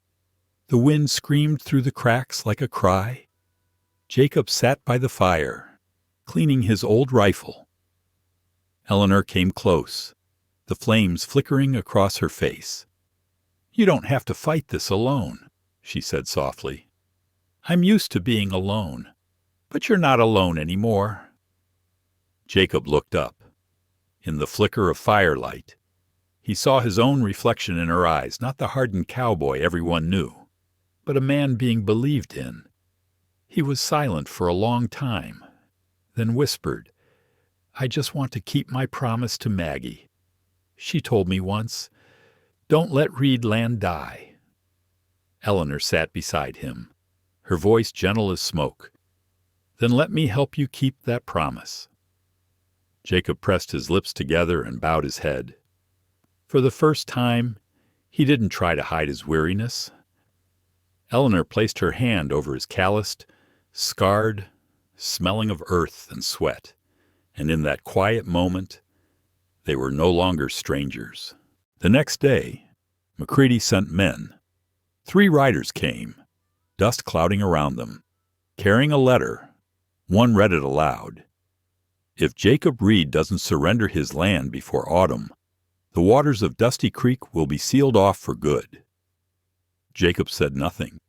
The wind screamed through the cracks like a cry. Jacob sat by the fire, cleaning his old rifle. Eleanor came close, the flames flickering across her face. You don't have to fight this alone, she said softly. I'm used to being alone. But you're not alone anymore. Jacob looked up. In the flicker of firelight, he saw his own reflection in her eyes, not the hardened cowboy everyone knew, but a man being believed in. He was silent for a long time, then whispered, "I just want to keep my promise to Maggie. She told me once, 'Don't let Reed Land die.'" Eleanor sat beside him, her voice gentle as smoke. "Then let me help you keep that promise." Jacob pressed his lips together and bowed his head. For the first time, he didn't try to hide his weariness. Eleanor placed her hand over his calloused, scarred, smelling of earth and sweat, and in that quiet moment, they were no longer strangers. The next day, McCready sent men. 3 riders came, dust clouding around them, carrying a letter. One read it aloud. "If Jacob Reed doesn't surrender his land before autumn, the waters of Dusty Creek will be sealed off for good." Jacob said nothing.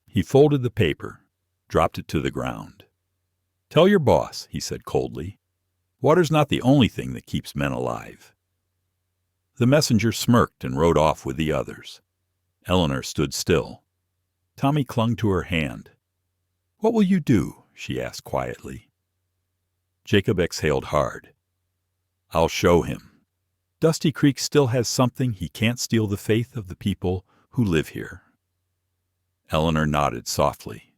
He folded the paper, dropped it to the ground. "Tell your boss," he said coldly. "Water's not the only thing that keeps men alive." The messenger smirked and rode off with the others. Eleanor stood still. Tommy clung to her hand. "What will you do?" she asked quietly. Jacob exhaled hard. "I'll show him. Dusty Creek still has something he can't steal: the faith of the people who live here." Eleanor nodded softly,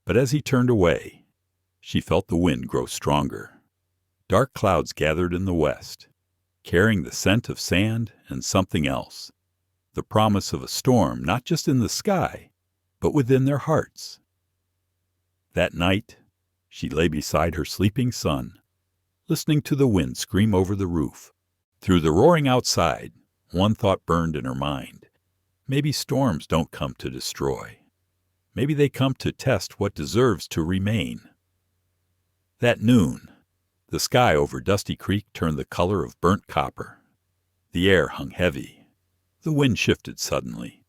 but as he turned away, she felt the wind grow stronger. Dark clouds gathered in the west, carrying the scent of sand and something else, the promise of a storm not just in the sky, but within their hearts. That night, she lay beside her sleeping son, listening to the wind scream over the roof. Through the roaring outside, one thought burned in her mind. Maybe storms don't come to destroy. Maybe they come to test what deserves to remain. That noon, the sky over Dusty Creek turned the color of burnt copper. The air hung heavy. The wind shifted suddenly,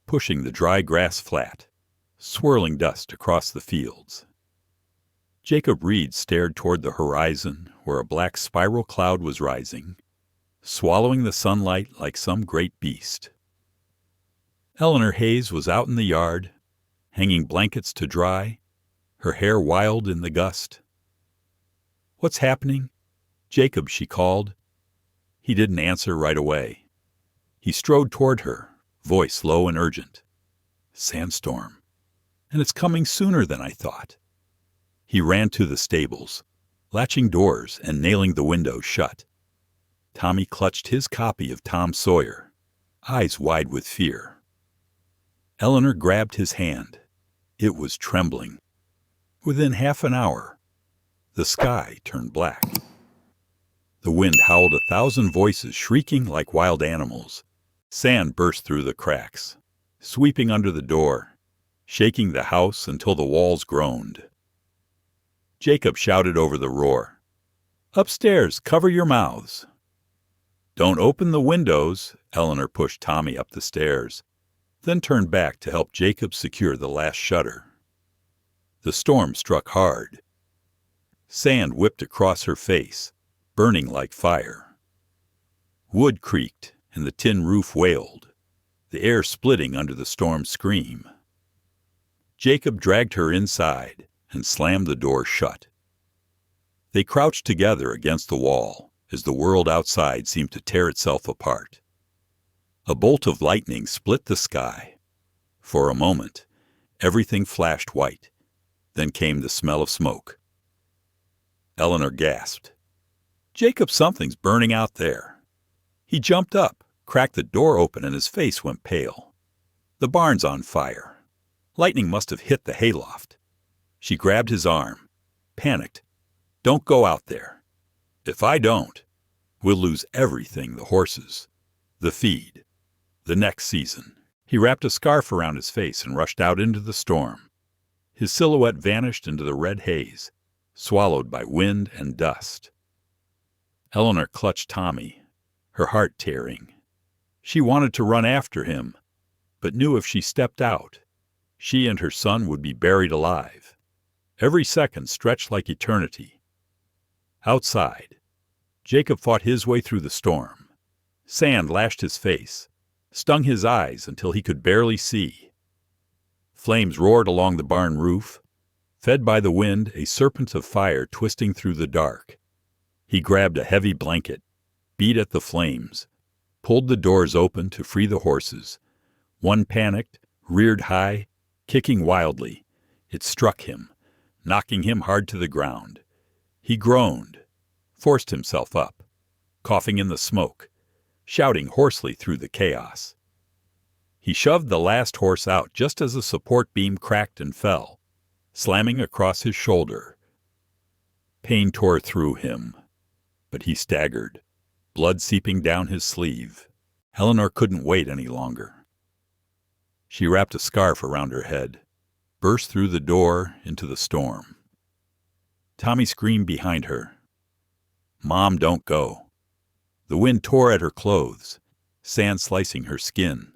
pushing the dry grass flat, swirling dust across the fields. Jacob Reed stared toward the horizon where a black spiral cloud was rising, swallowing the sunlight like some great beast. Eleanor Hayes was out in the yard, hanging blankets to dry, her hair wild in the gust. "What's happening?" "Jacob," she called. He didn't answer right away. He strode toward her, voice low and urgent. "Sandstorm. And it's coming sooner than I thought." He ran to the stables, latching doors and nailing the windows shut. Tommy clutched his copy of Tom Sawyer, eyes wide with fear. Eleanor grabbed his hand. It was trembling. Within half an hour, the sky turned black. The wind howled 1,000 voices, shrieking like wild animals. Sand burst through the cracks, sweeping under the door, shaking the house until the walls groaned. Jacob shouted over the roar, "Upstairs, cover your mouths." "Don't open the windows." Eleanor pushed Tommy up the stairs, then turned back to help Jacob secure the last shutter. The storm struck hard. Sand whipped across her face, burning like fire. Wood creaked and the tin roof wailed, the air splitting under the storm's scream. Jacob dragged her inside and slammed the door shut. They crouched together against the wall as the world outside seemed to tear itself apart. A bolt of lightning split the sky. For a moment, everything flashed white. Then came the smell of smoke. Eleanor gasped. "Jacob, something's burning out there." He jumped up, cracked the door open, and his face went pale. "The barn's on fire. Lightning must have hit the hayloft." She grabbed his arm, panicked. "Don't go out there. If I don't, we'll lose everything: the horses, the feed, the next season." He wrapped a scarf around his face and rushed out into the storm. His silhouette vanished into the red haze, swallowed by wind and dust. Eleanor clutched Tommy, her heart tearing. She wanted to run after him, but knew if she stepped out, she and her son would be buried alive. Every second stretched like eternity. Outside, Jacob fought his way through the storm. Sand lashed his face, stung his eyes until he could barely see. Flames roared along the barn roof, fed by the wind, a serpent of fire twisting through the dark. He grabbed a heavy blanket, beat at the flames, pulled the doors open to free the horses. One panicked, reared high, kicking wildly. It struck him, knocking him hard to the ground. He groaned, forced himself up, coughing in the smoke, shouting hoarsely through the chaos. He shoved the last horse out just as a support beam cracked and fell, slamming across his shoulder. Pain tore through him, but he staggered, blood seeping down his sleeve. Eleanor couldn't wait any longer. She wrapped a scarf around her head, burst through the door into the storm. Tommy screamed behind her. "Mom, don't go." The wind tore at her clothes, sand slicing her skin.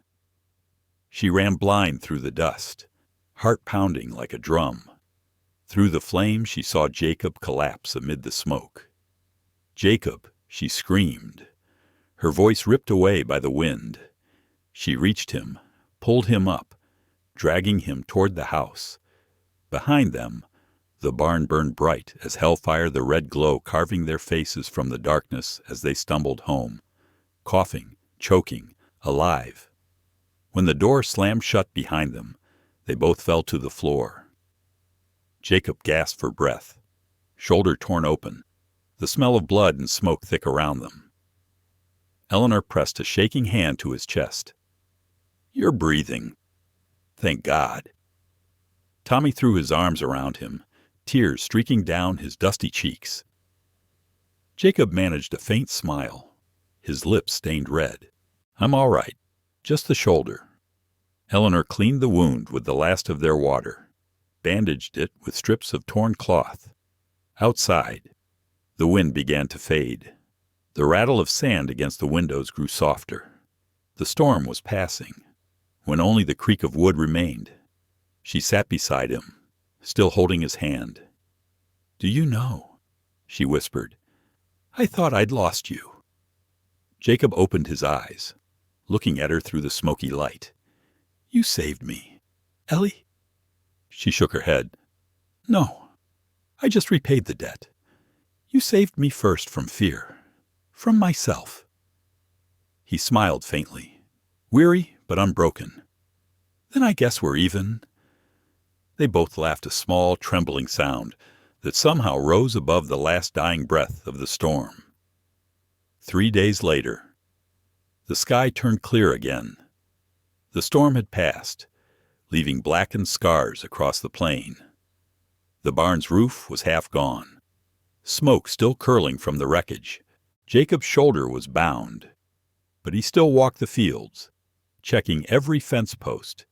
She ran blind through the dust, heart pounding like a drum. Through the flames she saw Jacob collapse amid the smoke. "Jacob," she screamed, her voice ripped away by the wind. She reached him, pulled him up, dragging him toward the house. Behind them, the barn burned bright as hellfire, the red glow carving their faces from the darkness as they stumbled home, coughing, choking, alive. When the door slammed shut behind them, they both fell to the floor. Jacob gasped for breath, shoulder torn open, the smell of blood and smoke thick around them. Eleanor pressed a shaking hand to his chest. "You're breathing. Thank God." Tommy threw his arms around him, tears streaking down his dusty cheeks. Jacob managed a faint smile, his lips stained red. "I'm all right, just the shoulder." Eleanor cleaned the wound with the last of their water, bandaged it with strips of torn cloth. Outside, the wind began to fade. The rattle of sand against the windows grew softer. The storm was passing, when only the creak of wood remained. She sat beside him, still holding his hand. "Do you know," she whispered, "I thought I'd lost you." Jacob opened his eyes, looking at her through the smoky light. "You saved me, Ellie." She shook her head. "No, I just repaid the debt. You saved me first from fear, from myself." He smiled faintly, weary but unbroken. "Then I guess we're even." They both laughed, a small, trembling sound that somehow rose above the last dying breath of the storm. 3 days later, the sky turned clear again. The storm had passed, leaving blackened scars across the plain. The barn's roof was half gone, smoke still curling from the wreckage. Jacob's shoulder was bound, but he still walked the fields, checking every fence post,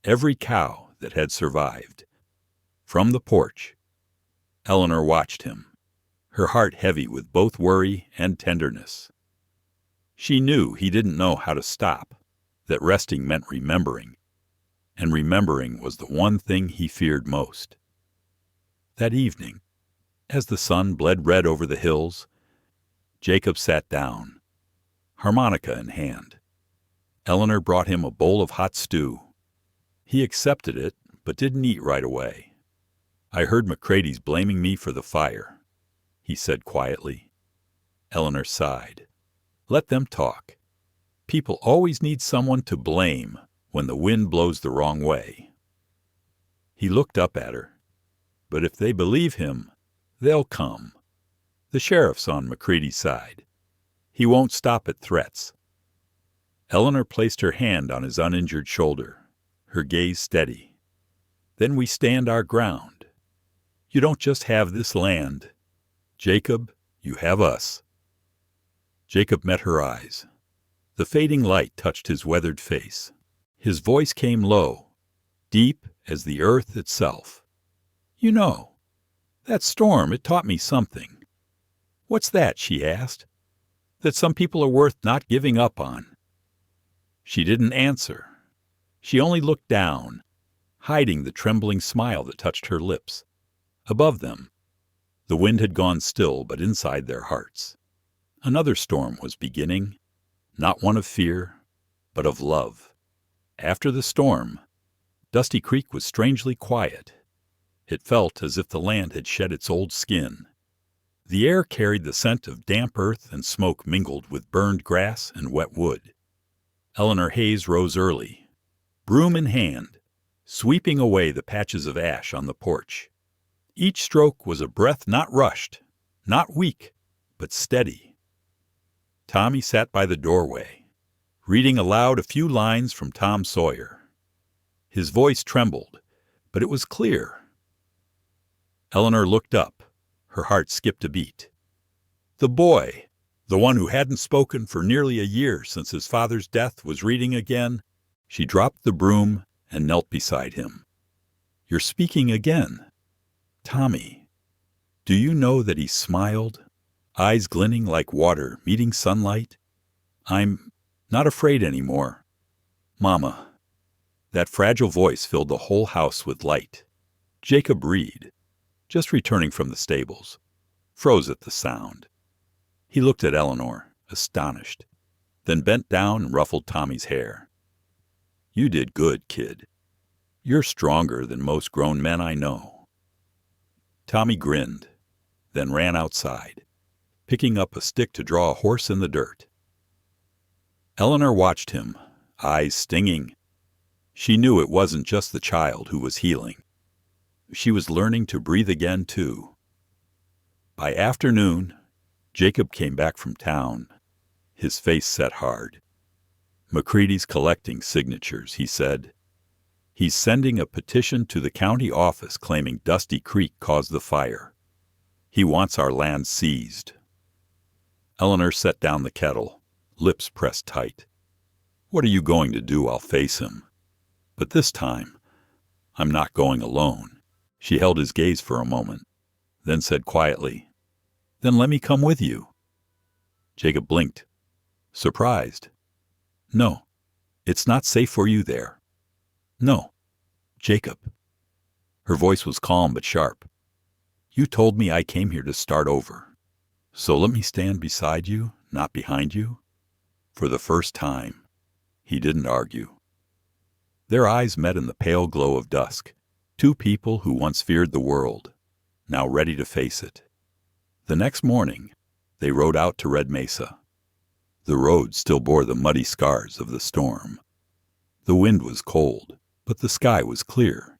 every cow that had survived. From the porch, Eleanor watched him, her heart heavy with both worry and tenderness. She knew he didn't know how to stop, that resting meant remembering, and remembering was the one thing he feared most. That evening, as the sun bled red over the hills, Jacob sat down, harmonica in hand. Eleanor brought him a bowl of hot stew. He accepted it, but didn't eat right away. "I heard McCrady's blaming me for the fire," he said quietly. Eleanor sighed. "Let them talk. People always need someone to blame when the wind blows the wrong way." He looked up at her. "But if they believe him, they'll come. The sheriff's on McCrady's side. He won't stop at threats." Eleanor placed her hand on his uninjured shoulder, her gaze steady. "Then we stand our ground. You don't just have this land. Jacob, you have us." Jacob met her eyes. The fading light touched his weathered face. His voice came low, deep as the earth itself. "You know, that storm, it taught me something." "What's that?" she asked. "That some people are worth not giving up on." She didn't answer. She only looked down, hiding the trembling smile that touched her lips. Above them, the wind had gone still, but inside their hearts, another storm was beginning, not one of fear, but of love. After the storm, Dusty Creek was strangely quiet. It felt as if the land had shed its old skin. The air carried the scent of damp earth and smoke mingled with burned grass and wet wood. Eleanor Hayes rose early, broom in hand, sweeping away the patches of ash on the porch. Each stroke was a breath not rushed, not weak, but steady. Tommy sat by the doorway, reading aloud a few lines from Tom Sawyer. His voice trembled, but it was clear. Eleanor looked up. Her heart skipped a beat. The boy, the one who hadn't spoken for nearly a year since his father's death, was reading again. She dropped the broom and knelt beside him. "You're speaking again. Tommy, do you know that he smiled, eyes glinting like water meeting sunlight? I'm not afraid anymore. Mama." That fragile voice filled the whole house with light. Jacob Reed, just returning from the stables, froze at the sound. He looked at Eleanor, astonished, then bent down and ruffled Tommy's hair. "You did good, kid. You're stronger than most grown men I know." Tommy grinned, then ran outside, picking up a stick to draw a horse in the dirt. Eleanor watched him, eyes stinging. She knew it wasn't just the child who was healing. She was learning to breathe again, too. By afternoon, Jacob came back from town, his face set hard. "McCready's collecting signatures," he said. "He's sending a petition to the county office claiming Dusty Creek caused the fire. He wants our land seized." Eleanor set down the kettle, lips pressed tight. "What are you going to do? I'll face him. But this time, I'm not going alone." She held his gaze for a moment, then said quietly, "Then let me come with you." Jacob blinked, surprised. "No, it's not safe for you there." "No, Jacob." Her voice was calm but sharp. "You told me I came here to start over. So let me stand beside you, not behind you." For the first time, he didn't argue. Their eyes met in the pale glow of dusk. Two people who once feared the world, now ready to face it. The next morning, they rode out to Red Mesa. The road still bore the muddy scars of the storm. The wind was cold, but the sky was clear.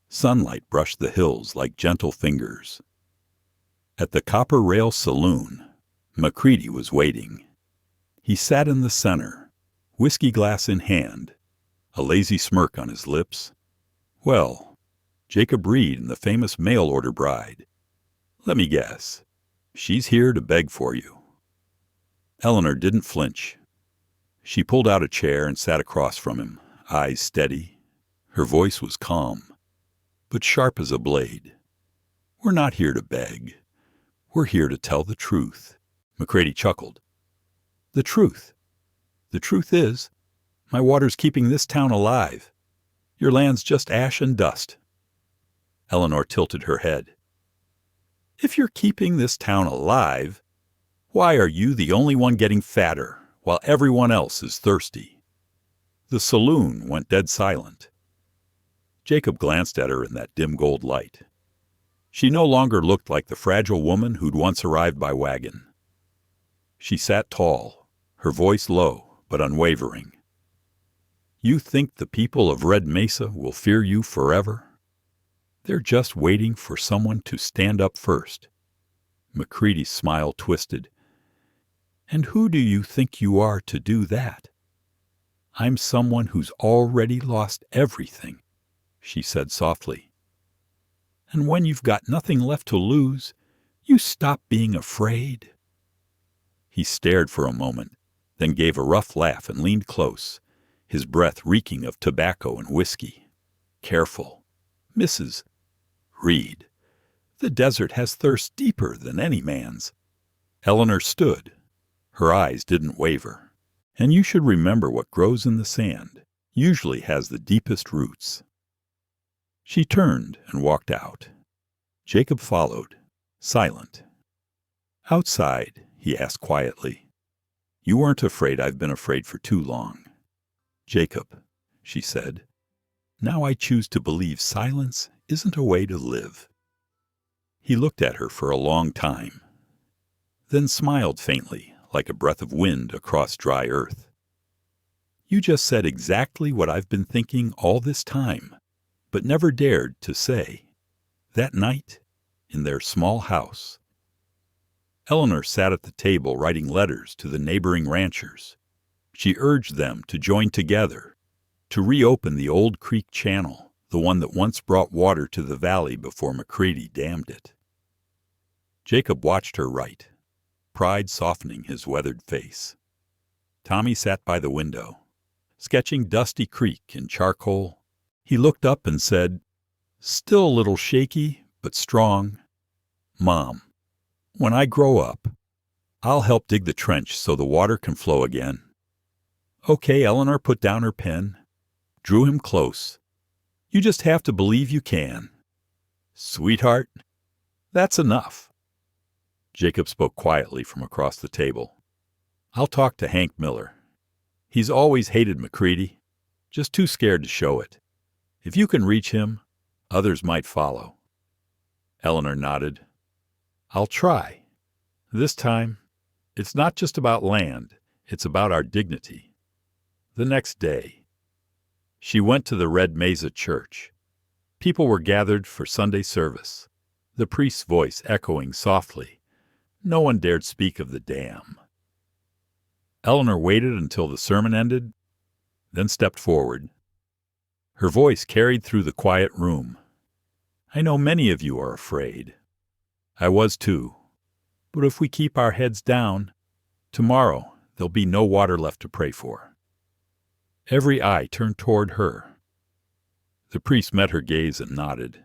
Sunlight brushed the hills like gentle fingers. At the Copper Rail Saloon, McCready was waiting. He sat in the center, whiskey glass in hand, a lazy smirk on his lips. "Well, Jacob Reed and the famous mail-order bride. Let me guess. She's here to beg for you." Eleanor didn't flinch. She pulled out a chair and sat across from him, eyes steady. Her voice was calm, but sharp as a blade. "We're not here to beg. We're here to tell the truth." McCready chuckled. "The truth? The truth is, my water's keeping this town alive. Your land's just ash and dust." Eleanor tilted her head. "If you're keeping this town alive, why are you the only one getting fatter while everyone else is thirsty?" The saloon went dead silent. Jacob glanced at her in that dim gold light. She no longer looked like the fragile woman who'd once arrived by wagon. She sat tall, her voice low but unwavering. "You think the people of Red Mesa will fear you forever? They're just waiting for someone to stand up first." McCready's smile twisted. "And who do you think you are to do that?" "I'm someone who's already lost everything," she said softly. "And when you've got nothing left to lose, you stop being afraid." He stared for a moment, then gave a rough laugh and leaned close, his breath reeking of tobacco and whiskey. "Careful, Mrs. Reed. The desert has thirst deeper than any man's." Eleanor stood. Her eyes didn't waver. "And you should remember what grows in the sand usually has the deepest roots." She turned and walked out. Jacob followed, silent. "Outside," he asked quietly. "You weren't afraid I've been afraid for too long." "Jacob," she said, "now I choose to believe silence isn't a way to live." He looked at her for a long time, then smiled faintly like a breath of wind across dry earth. "You just said exactly what I've been thinking all this time, but never dared to say. That night, in their small house." Eleanor sat at the table writing letters to the neighboring ranchers. She urged them to join together, to reopen the old creek channel, the one that once brought water to the valley before McCready dammed it. Jacob watched her write, pride softening his weathered face. Tommy sat by the window, sketching Dusty Creek in charcoal. He looked up and said, still a little shaky, but strong, "Mom, when I grow up, I'll help dig the trench so the water can flow again." "Okay," Eleanor put down her pen, drew him close. "You just have to believe you can." "Sweetheart, that's enough." Jacob spoke quietly from across the table. "I'll talk to Hank Miller. He's always hated McCready, just too scared to show it. If you can reach him, others might follow." Eleanor nodded. "I'll try. This time, it's not just about land, it's about our dignity." The next day, she went to the Red Mesa Church. People were gathered for Sunday service, the priest's voice echoing softly. No one dared speak of the dam. Eleanor waited until the sermon ended, then stepped forward. Her voice carried through the quiet room. "I know many of you are afraid. I was too. But if we keep our heads down, tomorrow there'll be no water left to pray for." Every eye turned toward her. The priest met her gaze and nodded.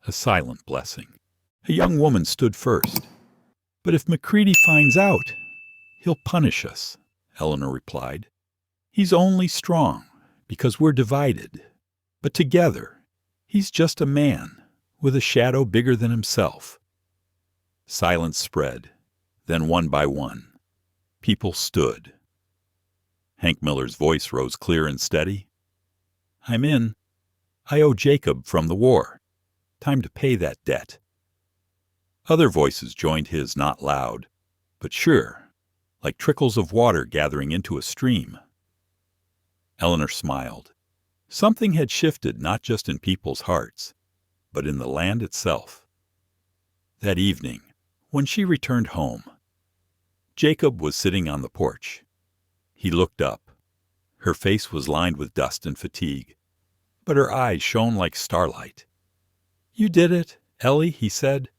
A silent blessing. A young woman stood first. "But if McCready finds out, he'll punish us," Eleanor replied. "He's only strong because we're divided. But together, he's just a man with a shadow bigger than himself." Silence spread. Then one by one, people stood. Hank Miller's voice rose clear and steady. "I'm in. I owe Jacob from the war. Time to pay that debt." Other voices joined his, not loud, but sure, like trickles of water gathering into a stream. Eleanor smiled. Something had shifted not just in people's hearts, but in the land itself. That evening, when she returned home, Jacob was sitting on the porch. He looked up. Her face was lined with dust and fatigue, but her eyes shone like starlight. "You did it, Ellie," he said.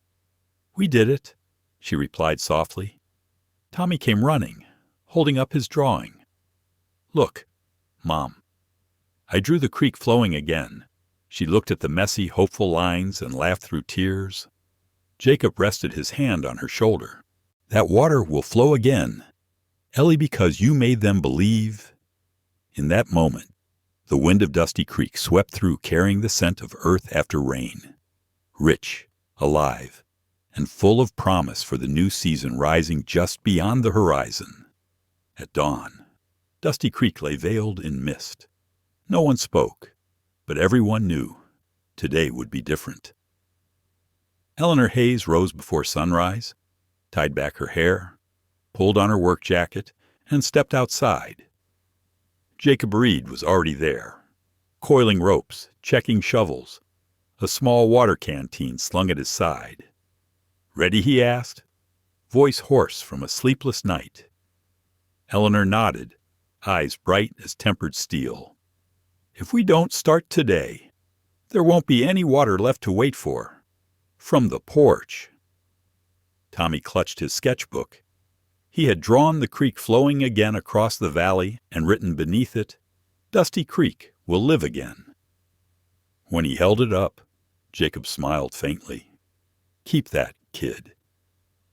"We did it," she replied softly. Tommy came running, holding up his drawing. "Look, Mom." I drew the creek flowing again. She looked at the messy, hopeful lines and laughed through tears. Jacob rested his hand on her shoulder. "That water will flow again, Ellie, because you made them believe." In that moment, the wind of Dusty Creek swept through, carrying the scent of earth after rain. Rich, alive, and full of promise for the new season rising just beyond the horizon. At dawn, Dusty Creek lay veiled in mist. No one spoke, but everyone knew today would be different. Eleanor Hayes rose before sunrise, tied back her hair, pulled on her work jacket, and stepped outside. Jacob Reed was already there, coiling ropes, checking shovels, a small water canteen slung at his side. "Ready?" he asked, voice hoarse from a sleepless night. Eleanor nodded, eyes bright as tempered steel. "If we don't start today, there won't be any water left to wait for. From the porch." Tommy clutched his sketchbook. He had drawn the creek flowing again across the valley and written beneath it, "Dusty Creek will live again." When he held it up, Jacob smiled faintly. "Keep that, kid.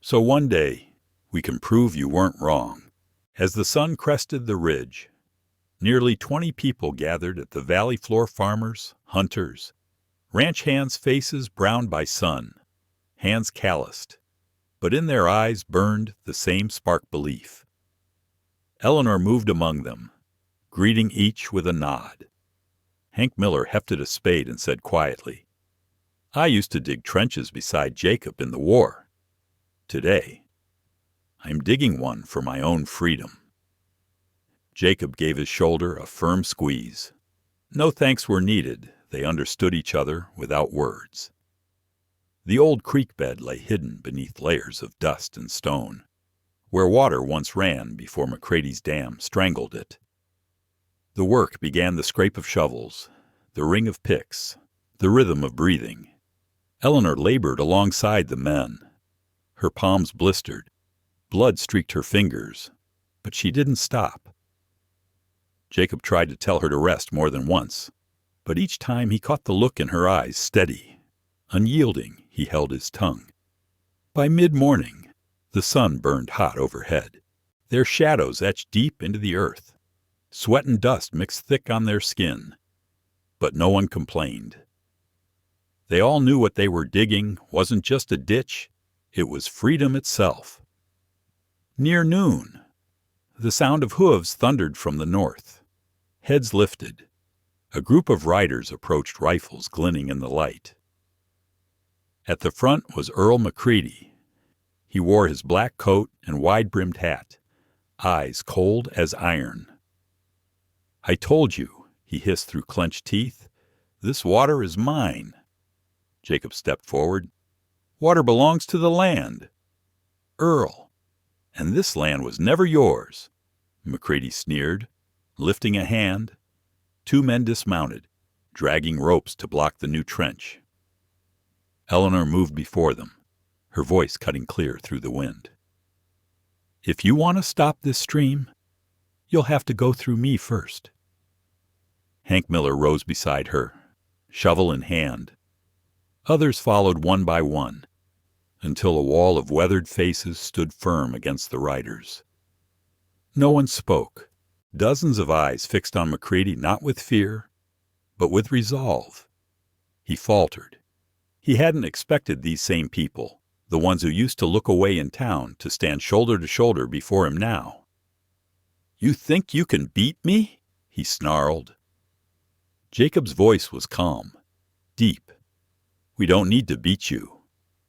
So one day we can prove you weren't wrong." As the sun crested the ridge, nearly 20 people gathered at the valley floor. Farmers, hunters, ranch hands' faces browned by sun, hands calloused, but in their eyes burned the same spark belief. Eleanor moved among them, greeting each with a nod. Hank Miller hefted a spade and said quietly, "I used to dig trenches beside Jacob in the war. Today, I'm digging one for my own freedom." Jacob gave his shoulder a firm squeeze. No thanks were needed. They understood each other without words. The old creek bed lay hidden beneath layers of dust and stone, where water once ran before McCrady's dam strangled it. The work began the scrape of shovels, the ring of picks, the rhythm of breathing. Eleanor labored alongside the men. Her palms blistered, blood streaked her fingers, but she didn't stop. Jacob tried to tell her to rest more than once, but each time he caught the look in her eyes steady. Unyielding, he held his tongue. By mid-morning, the sun burned hot overhead. Their shadows etched deep into the earth. Sweat and dust mixed thick on their skin, but no one complained. They all knew what they were digging wasn't just a ditch, it was freedom itself. Near noon, the sound of hooves thundered from the north. Heads lifted. A group of riders approached, rifles glinting in the light. At the front was Earl McCready. He wore his black coat and wide-brimmed hat, eyes cold as iron. "I told you," he hissed through clenched teeth, "this water is mine." Jacob stepped forward. "Water belongs to the land." "Earl, and this land was never yours," McCready sneered, lifting a hand. Two men dismounted, dragging ropes to block the new trench. Eleanor moved before them, her voice cutting clear through the wind. "If you want to stop this stream, you'll have to go through me first." Hank Miller rose beside her, shovel in hand. Others followed one by one, until a wall of weathered faces stood firm against the riders. No one spoke. Dozens of eyes fixed on McCready, not with fear, but with resolve. He faltered. He hadn't expected these same people, the ones who used to look away in town, to stand shoulder to shoulder before him now. "You think you can beat me?" he snarled. Jacob's voice was calm, deep. "We don't need to beat you.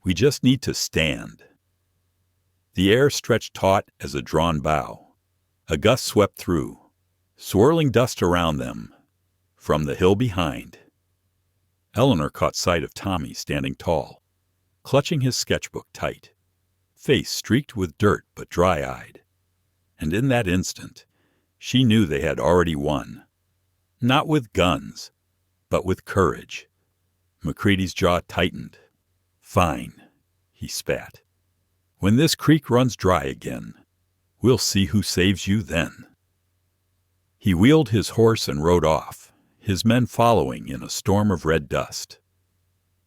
We just need to stand." The air stretched taut as a drawn bow. A gust swept through, swirling dust around them, from the hill behind. Eleanor caught sight of Tommy standing tall, clutching his sketchbook tight, face streaked with dirt but dry-eyed. And in that instant, she knew they had already won. Not with guns, but with courage. McCready's jaw tightened. "Fine," he spat. "When this creek runs dry again, we'll see who saves you then." He wheeled his horse and rode off, his men following in a storm of red dust.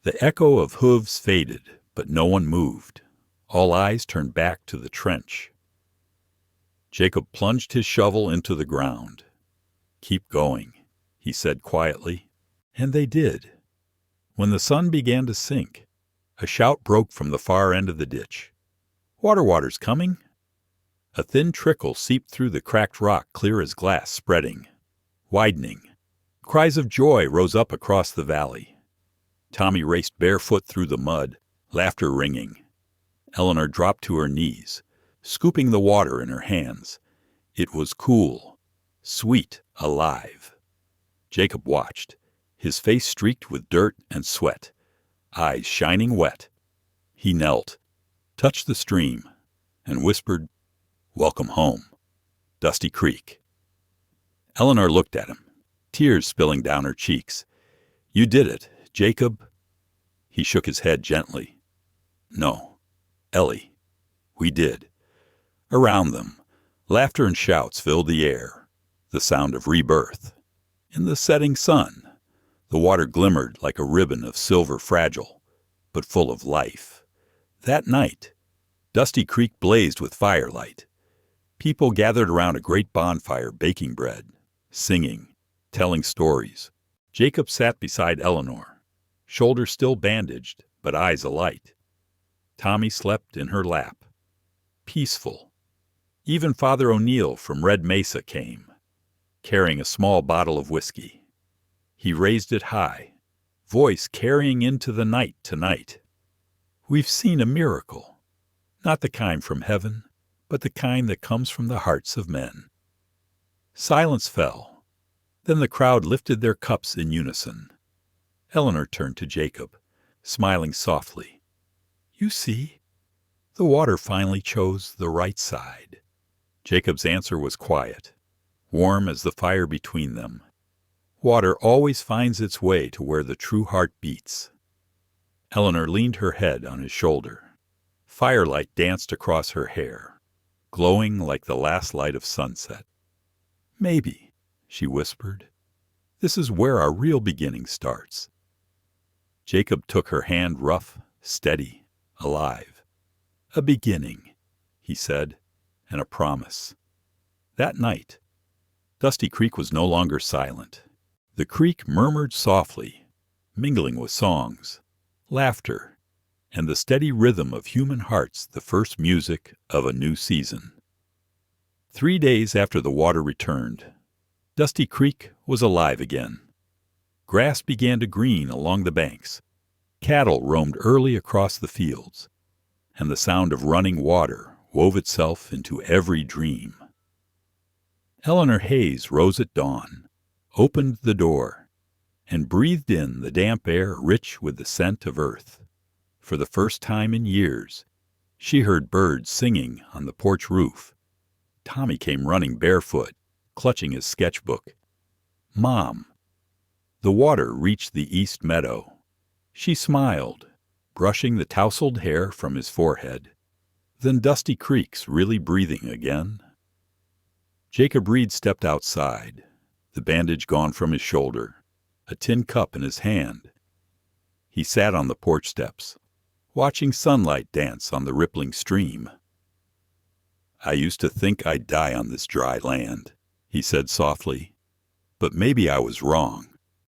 The echo of hooves faded, but no one moved. All eyes turned back to the trench. Jacob plunged his shovel into the ground. "Keep going," he said quietly, and they did. When the sun began to sink, a shout broke from the far end of the ditch. "Water's coming!" A thin trickle seeped through the cracked rock, clear as glass, spreading, widening. Cries of joy rose up across the valley. Tommy raced barefoot through the mud, laughter ringing. Eleanor dropped to her knees, scooping the water in her hands. It was cool, sweet, alive. Jacob watched, his face streaked with dirt and sweat, eyes shining wet. He knelt, touched the stream, and whispered, "Welcome home, Dusty Creek." Eleanor looked at him, tears spilling down her cheeks. "You did it, Jacob." He shook his head gently. "No, Ellie, we did." Around them, laughter and shouts filled the air, the sound of rebirth. In the setting sun, the water glimmered like a ribbon of silver, fragile, but full of life. That night, Dusty Creek blazed with firelight. People gathered around a great bonfire baking bread, singing, telling stories. Jacob sat beside Eleanor, shoulders still bandaged, but eyes alight. Tommy slept in her lap, peaceful. Even Father O'Neill from Red Mesa came, carrying a small bottle of whiskey. He raised it high, voice carrying into the night tonight. We've seen a miracle, not the kind from heaven, but the kind that comes from the hearts of men. Silence fell. Then the crowd lifted their cups in unison. Eleanor turned to Jacob, smiling softly. You see, the water finally chose the right side. Jacob's answer was quiet, warm as the fire between them. Water always finds its way to where the true heart beats. Eleanor leaned her head on his shoulder. Firelight danced across her hair, glowing like the last light of sunset. Maybe, she whispered, this is where our real beginning starts. Jacob took her hand, rough, steady, alive. A beginning, he said, and a promise. That night, Dusty Creek was no longer silent. The creek murmured softly, mingling with songs, laughter, and the steady rhythm of human hearts, the first music of a new season. 3 days after the water returned, Dusty Creek was alive again. Grass began to green along the banks. Cattle roamed early across the fields, and the sound of running water wove itself into every dream. Eleanor Hayes rose at dawn, opened the door, and breathed in the damp air rich with the scent of earth. For the first time in years, she heard birds singing on the porch roof. Tommy came running barefoot, clutching his sketchbook. Mom. The water reached the east meadow. She smiled, brushing the tousled hair from his forehead. Then Dusty Creek's really breathing again. Jacob Reed stepped outside, the bandage gone from his shoulder, a tin cup in his hand. He sat on the porch steps, watching sunlight dance on the rippling stream. I used to think I'd die on this dry land, he said softly. But maybe I was wrong.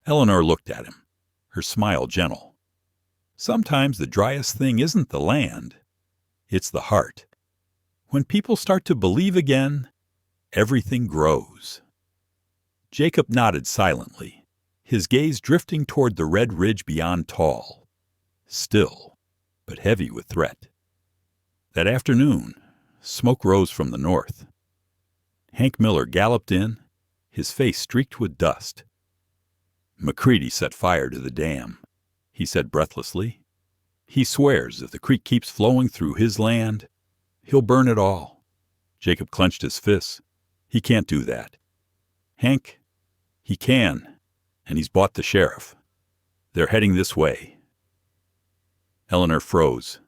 Eleanor looked at him, her smile gentle. Sometimes the driest thing isn't the land, it's the heart. When people start to believe again, everything grows. Jacob nodded silently, his gaze drifting toward the red ridge beyond Tall, still, but heavy with threat. That afternoon, smoke rose from the north. Hank Miller galloped in, his face streaked with dust. McCready set fire to the dam, he said breathlessly. He swears if the creek keeps flowing through his land, he'll burn it all. Jacob clenched his fists. He can't do that. Hank, he can, and he's bought the sheriff. They're heading this way. Eleanor froze.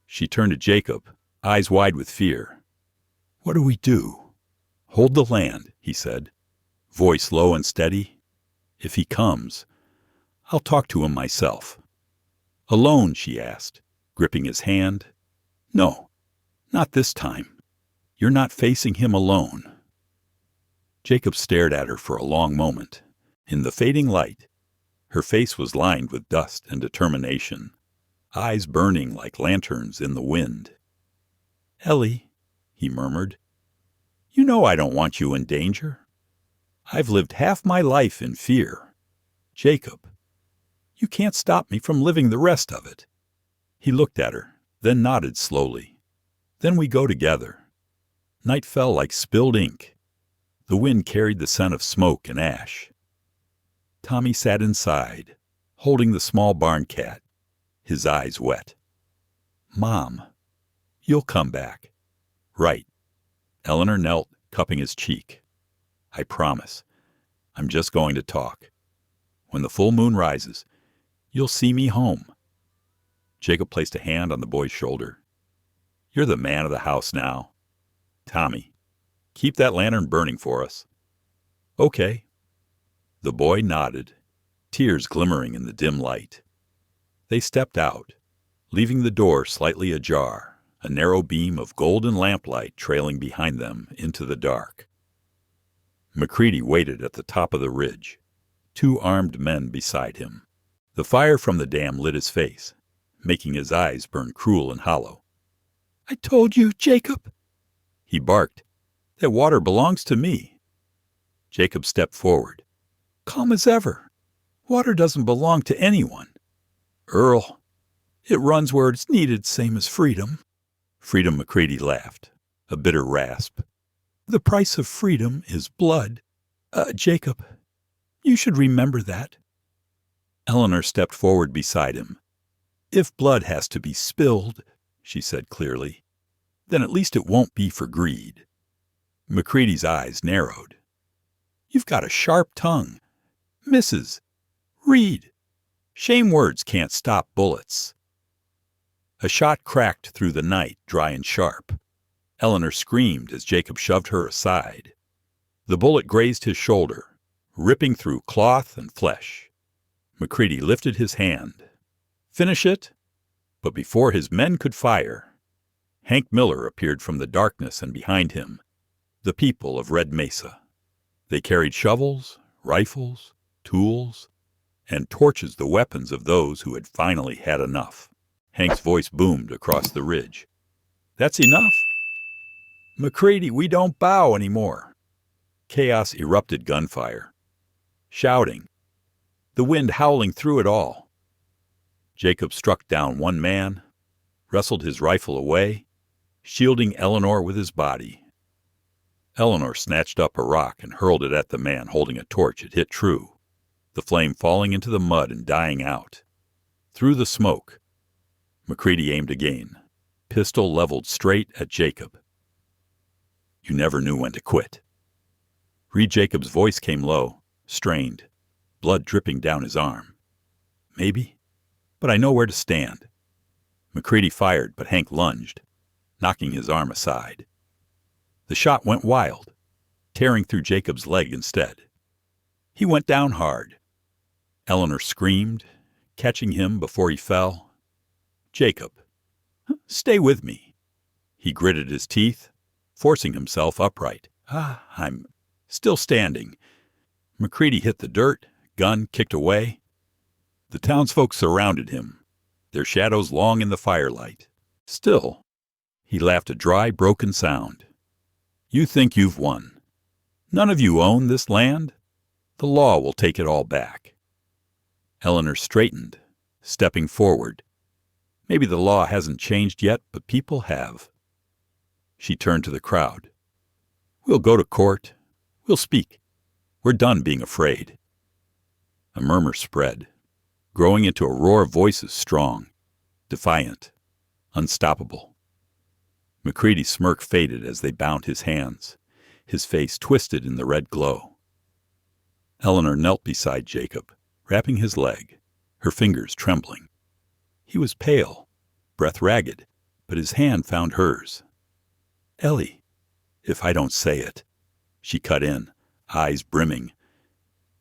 She turned to Jacob, eyes wide with fear. What do we do? Hold the land, he said, voice low and steady. If he comes, I'll talk to him myself. Alone, she asked, gripping his hand. No, not this time. You're not facing him alone. Jacob stared at her for a long moment. In the fading light, her face was lined with dust and determination, eyes burning like lanterns in the wind. Ellie, he murmured, you know I don't want you in danger. I've lived half my life in fear. Jacob, you can't stop me from living the rest of it. He looked at her, then nodded slowly. Then we go together. Night fell like spilled ink. The wind carried the scent of smoke and ash. Tommy sat inside, holding the small barn cat, his eyes wet. Mom, you'll come back. Right. Eleanor knelt, cupping his cheek. I promise. I'm just going to talk. When the full moon rises, you'll see me home. Jacob placed a hand on the boy's shoulder. You're the man of the house now. Tommy, keep that lantern burning for us. Okay. The boy nodded, tears glimmering in the dim light. They stepped out, leaving the door slightly ajar, a narrow beam of golden lamplight trailing behind them into the dark. McCready waited at the top of the ridge, 2 armed men beside him. The fire from the dam lit his face, making his eyes burn cruel and hollow. "I told you, Jacob," he barked, "that water belongs to me." Jacob stepped forward. "Calm as ever. Water doesn't belong to anyone. Earl, it runs where it's needed, same as freedom." Freedom, McCready laughed, a bitter rasp. "The price of freedom is blood. Jacob, you should remember that." Eleanor stepped forward beside him. "If blood has to be spilled," she said clearly, "then at least it won't be for greed." McCready's eyes narrowed. "You've got a sharp tongue. Mrs. Reed. Shame words can't stop bullets." A shot cracked through the night, dry and sharp. Eleanor screamed as Jacob shoved her aside. The bullet grazed his shoulder, ripping through cloth and flesh. McCready lifted his hand. "Finish it?" But before his men could fire, Hank Miller appeared from the darkness, and behind him, the people of Red Mesa. They carried shovels, rifles, tools, and torches, the weapons of those who had finally had enough. Hank's voice boomed across the ridge. "That's enough. McCready, we don't bow anymore." Chaos erupted, gunfire, shouting, the wind howling through it all. Jacob struck down one man, wrestled his rifle away, shielding Eleanor with his body. Eleanor snatched up a rock and hurled it at the man holding a torch. It hit true, the flame falling into the mud and dying out. Through the smoke, McCready aimed again, pistol leveled straight at Jacob. "You never knew when to quit." Reed Jacob's voice came low, strained, blood dripping down his arm. "Maybe, but I know where to stand." McCready fired, but Hank lunged, knocking his arm aside. The shot went wild, tearing through Jacob's leg instead. He went down hard. Eleanor screamed, catching him before he fell. "Jacob, stay with me." He gritted his teeth, forcing himself upright. I'm still standing." McCready hit the dirt, gun kicked away. The townsfolk surrounded him, their shadows long in the firelight. Still, he laughed a dry, broken sound. "You think you've won. None of you own this land. The law will take it all back." Eleanor straightened, stepping forward. "Maybe the law hasn't changed yet, but people have." She turned to the crowd. "We'll go to court. We'll speak. We're done being afraid." A murmur spread, growing into a roar of voices, strong, defiant, unstoppable. McCready's smirk faded as they bound his hands, his face twisted in the red glow. Eleanor knelt beside Jacob, wrapping his leg, her fingers trembling. He was pale, breath ragged, but his hand found hers. "Ellie, if I don't say it," she cut in, eyes brimming.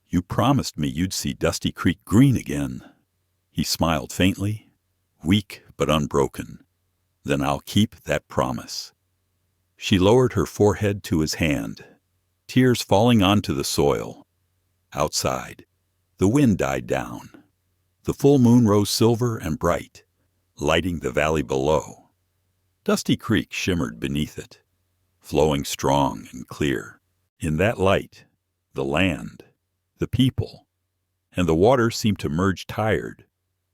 "You promised me you'd see Dusty Creek green again." He smiled faintly, weak but unbroken. "Then I'll keep that promise." She lowered her forehead to his hand, tears falling onto the soil. Outside, the wind died down. The full moon rose silver and bright, lighting the valley below. Dusty Creek shimmered beneath it, flowing strong and clear. In that light, the land, the people, and the water seemed to merge, tired,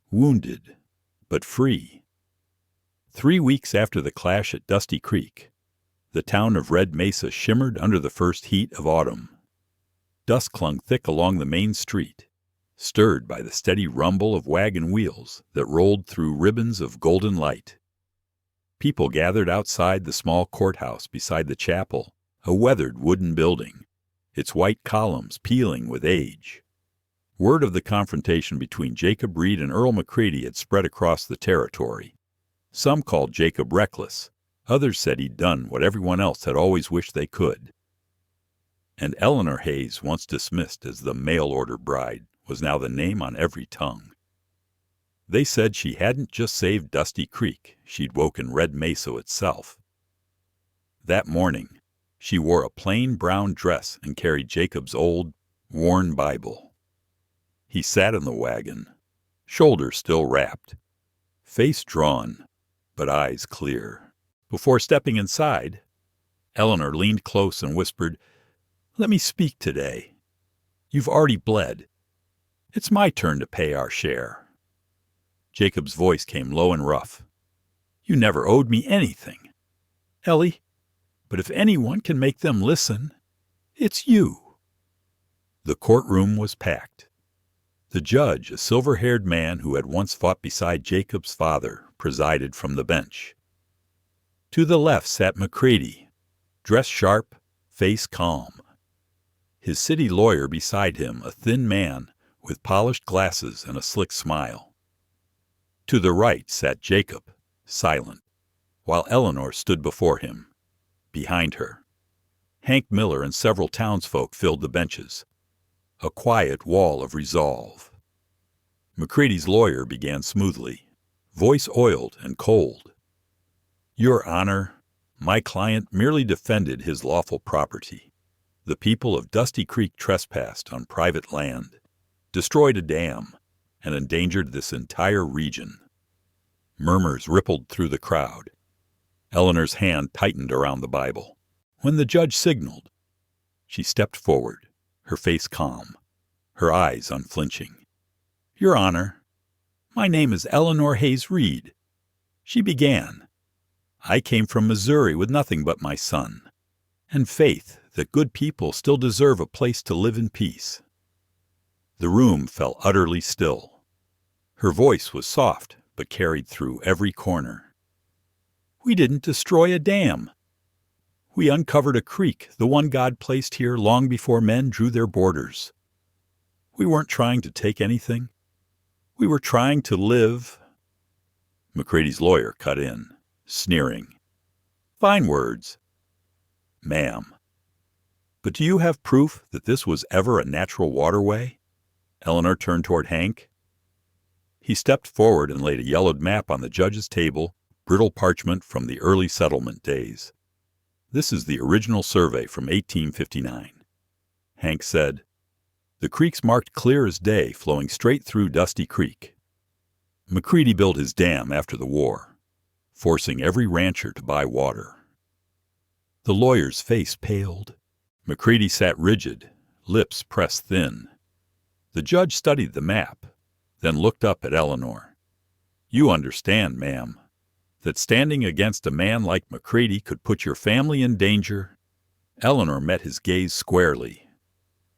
wounded, but free. 3 weeks after the clash at Dusty Creek, the town of Red Mesa shimmered under the first heat of autumn. Dust clung thick along the main street, stirred by the steady rumble of wagon wheels that rolled through ribbons of golden light. People gathered outside the small courthouse beside the chapel, a weathered wooden building, its white columns peeling with age. Word of the confrontation between Jacob Reed and Earl McCready had spread across the territory. Some called Jacob reckless. Others said he'd done what everyone else had always wished they could. And Eleanor Hayes, once dismissed as the mail-order bride, was now the name on every tongue. They said she hadn't just saved Dusty Creek, she'd woken Red Mesa itself. That morning, she wore a plain brown dress and carried Jacob's old, worn Bible. He sat in the wagon, shoulders still wrapped, face drawn, but eyes clear. Before stepping inside, Eleanor leaned close and whispered, "Let me speak today. You've already bled. It's my turn to pay our share." Jacob's voice came low and rough. "You never owed me anything, Ellie, but if anyone can make them listen, it's you." The courtroom was packed. The judge, a silver-haired man who had once fought beside Jacob's father, presided from the bench. To the left sat McCready, dressed sharp, face calm. His city lawyer beside him, a thin man with polished glasses and a slick smile. To the right sat Jacob, silent, while Eleanor stood before him. Behind her, Hank Miller and several townsfolk filled the benches, a quiet wall of resolve. McCready's lawyer began smoothly, voice oiled and cold. "Your Honor, my client merely defended his lawful property. The people of Dusty Creek trespassed on private land, destroyed a dam, and endangered this entire region." Murmurs rippled through the crowd. Eleanor's hand tightened around the Bible. When the judge signaled, she stepped forward, her face calm, her eyes unflinching. "Your Honor, my name is Eleanor Hayes Reed." She began, "I came from Missouri with nothing but my son, and faith that good people still deserve a place to live in peace." The room fell utterly still. Her voice was soft, but carried through every corner. "We didn't destroy a dam. We uncovered a creek, the one God placed here long before men drew their borders. We weren't trying to take anything. We were trying to live." McCready's lawyer cut in, sneering. "Fine words, ma'am. But do you have proof that this was ever a natural waterway?" Eleanor turned toward Hank. He stepped forward and laid a yellowed map on the judge's table, brittle parchment from the early settlement days. "This is the original survey from 1859. Hank said, "The creek's marked clear as day, flowing straight through Dusty Creek. McCready built his dam after the war, forcing every rancher to buy water." The lawyer's face paled. McCready sat rigid, lips pressed thin. The judge studied the map, then looked up at Eleanor. "You understand, ma'am, that standing against a man like McCready could put your family in danger?" Eleanor met his gaze squarely.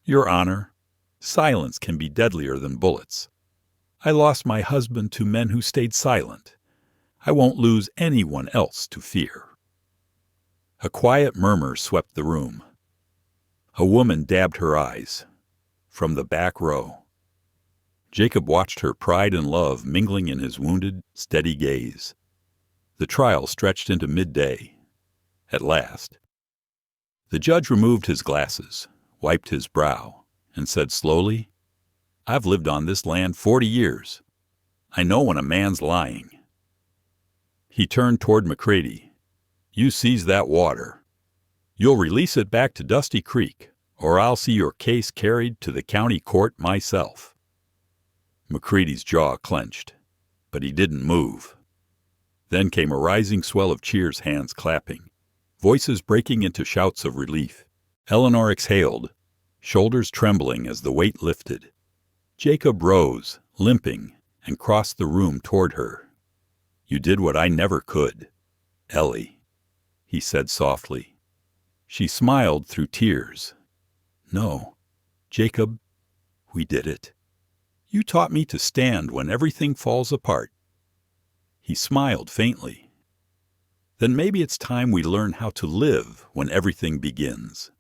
"Your Honor, silence can be deadlier than bullets. I lost my husband to men who stayed silent. I won't lose anyone else to fear." A quiet murmur swept the room. A woman dabbed her eyes. From the back row, Jacob watched her pride and love mingling in his wounded, steady gaze. The trial stretched into midday. At last, the judge removed his glasses, wiped his brow, and said slowly, "I've lived on this land 40 years. I know when a man's lying." He turned toward McCready. "You seize that water. You'll release it back to Dusty Creek, or I'll see your case carried to the county court myself." McCready's jaw clenched, but he didn't move. Then came a rising swell of cheers, hands clapping, voices breaking into shouts of relief. Eleanor exhaled, shoulders trembling as the weight lifted. Jacob rose, limping, and crossed the room toward her. "You did what I never could, Ellie," he said softly. She smiled through tears. "No, Jacob, we did it. You taught me to stand when everything falls apart." He smiled faintly. "Then maybe it's time we learn how to live when everything begins."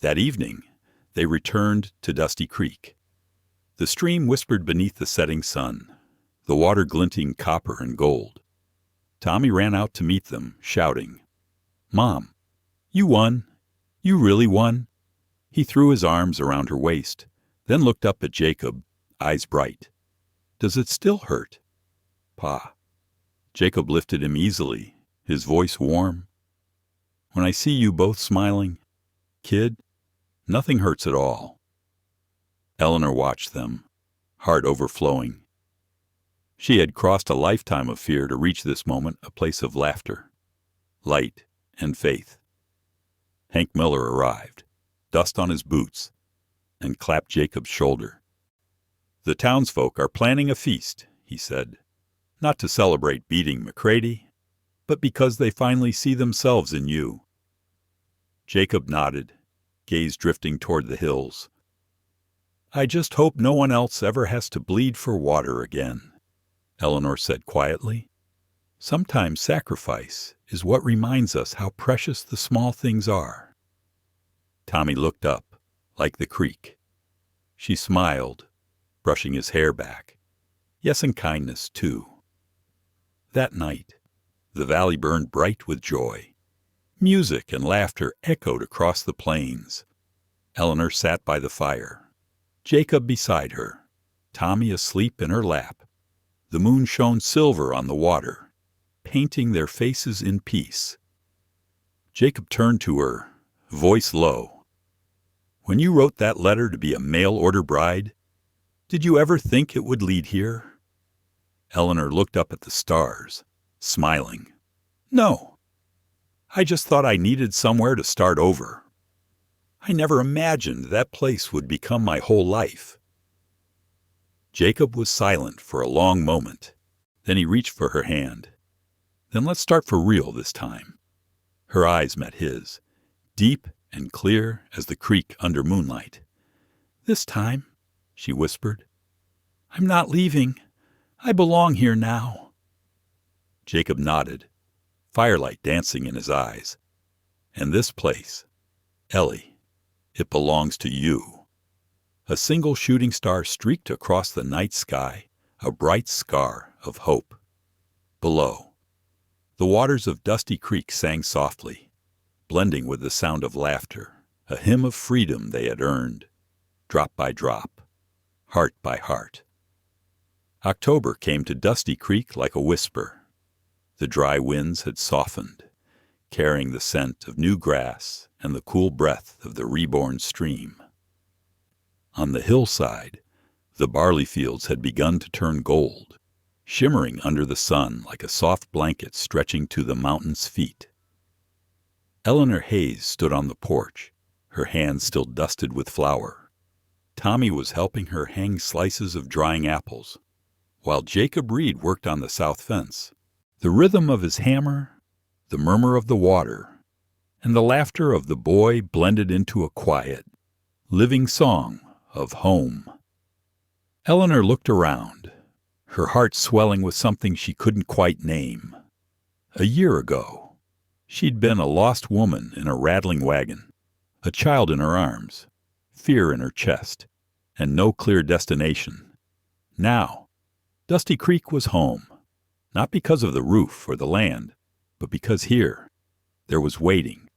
That evening, they returned to Dusty Creek. The stream whispered beneath the setting sun, the water glinting copper and gold. Tommy ran out to meet them, shouting, "Mom, you won. You really won." He threw his arms around her waist, then looked up at Jacob, eyes bright. "Does it still hurt, Pa?" Jacob lifted him easily, his voice warm. "When I see you both smiling, kid, nothing hurts at all." Eleanor watched them, heart overflowing. She had crossed a lifetime of fear to reach this moment a place of laughter, light, and faith. Hank Miller arrived, dust on his boots, and clapped Jacob's shoulder. "The townsfolk are planning a feast," he said, "not to celebrate beating McCready, but because they finally see themselves in you." Jacob nodded, gaze drifting toward the hills. "I just hope no one else ever has to bleed for water again," Eleanor said quietly. "Sometimes sacrifice is what reminds us how precious the small things are." Tommy looked up, like the creek. She smiled, brushing his hair back. Yes, and kindness, too. That night, the valley burned bright with joy. Music and laughter echoed across the plains. Eleanor sat by the fire, Jacob beside her, Tommy asleep in her lap. The moon shone silver on the water, painting their faces in peace. Jacob turned to her, voice low. "When you wrote that letter to be a mail-order bride, did you ever think it would lead here?" Eleanor looked up at the stars, smiling. "No. I just thought I needed somewhere to start over. I never imagined that place would become my whole life." Jacob was silent for a long moment. Then he reached for her hand. "Then let's start for real this time." Her eyes met his, deep and clear as the creek under moonlight. "This time," she whispered, "I'm not leaving. I belong here now." Jacob nodded, firelight dancing in his eyes. "And this place, Ellie, it belongs to you." A single shooting star streaked across the night sky, a bright scar of hope. Below, the waters of Dusty Creek sang softly, blending with the sound of laughter, a hymn of freedom they had earned, drop by drop, heart by heart. October came to Dusty Creek like a whisper. The dry winds had softened, carrying the scent of new grass and the cool breath of the reborn stream. On the hillside, the barley fields had begun to turn gold, shimmering under the sun like a soft blanket stretching to the mountain's feet. Eleanor Hayes stood on the porch, her hands still dusted with flour. Tommy was helping her hang slices of drying apples, while Jacob Reed worked on the south fence. The rhythm of his hammer, the murmur of the water, and the laughter of the boy blended into a quiet, living song of home. Eleanor looked around, her heart swelling with something she couldn't quite name. A year ago, she'd been a lost woman in a rattling wagon, a child in her arms, fear in her chest, and no clear destination. Now, Dusty Creek was home, not because of the roof or the land, but because here, there was waiting,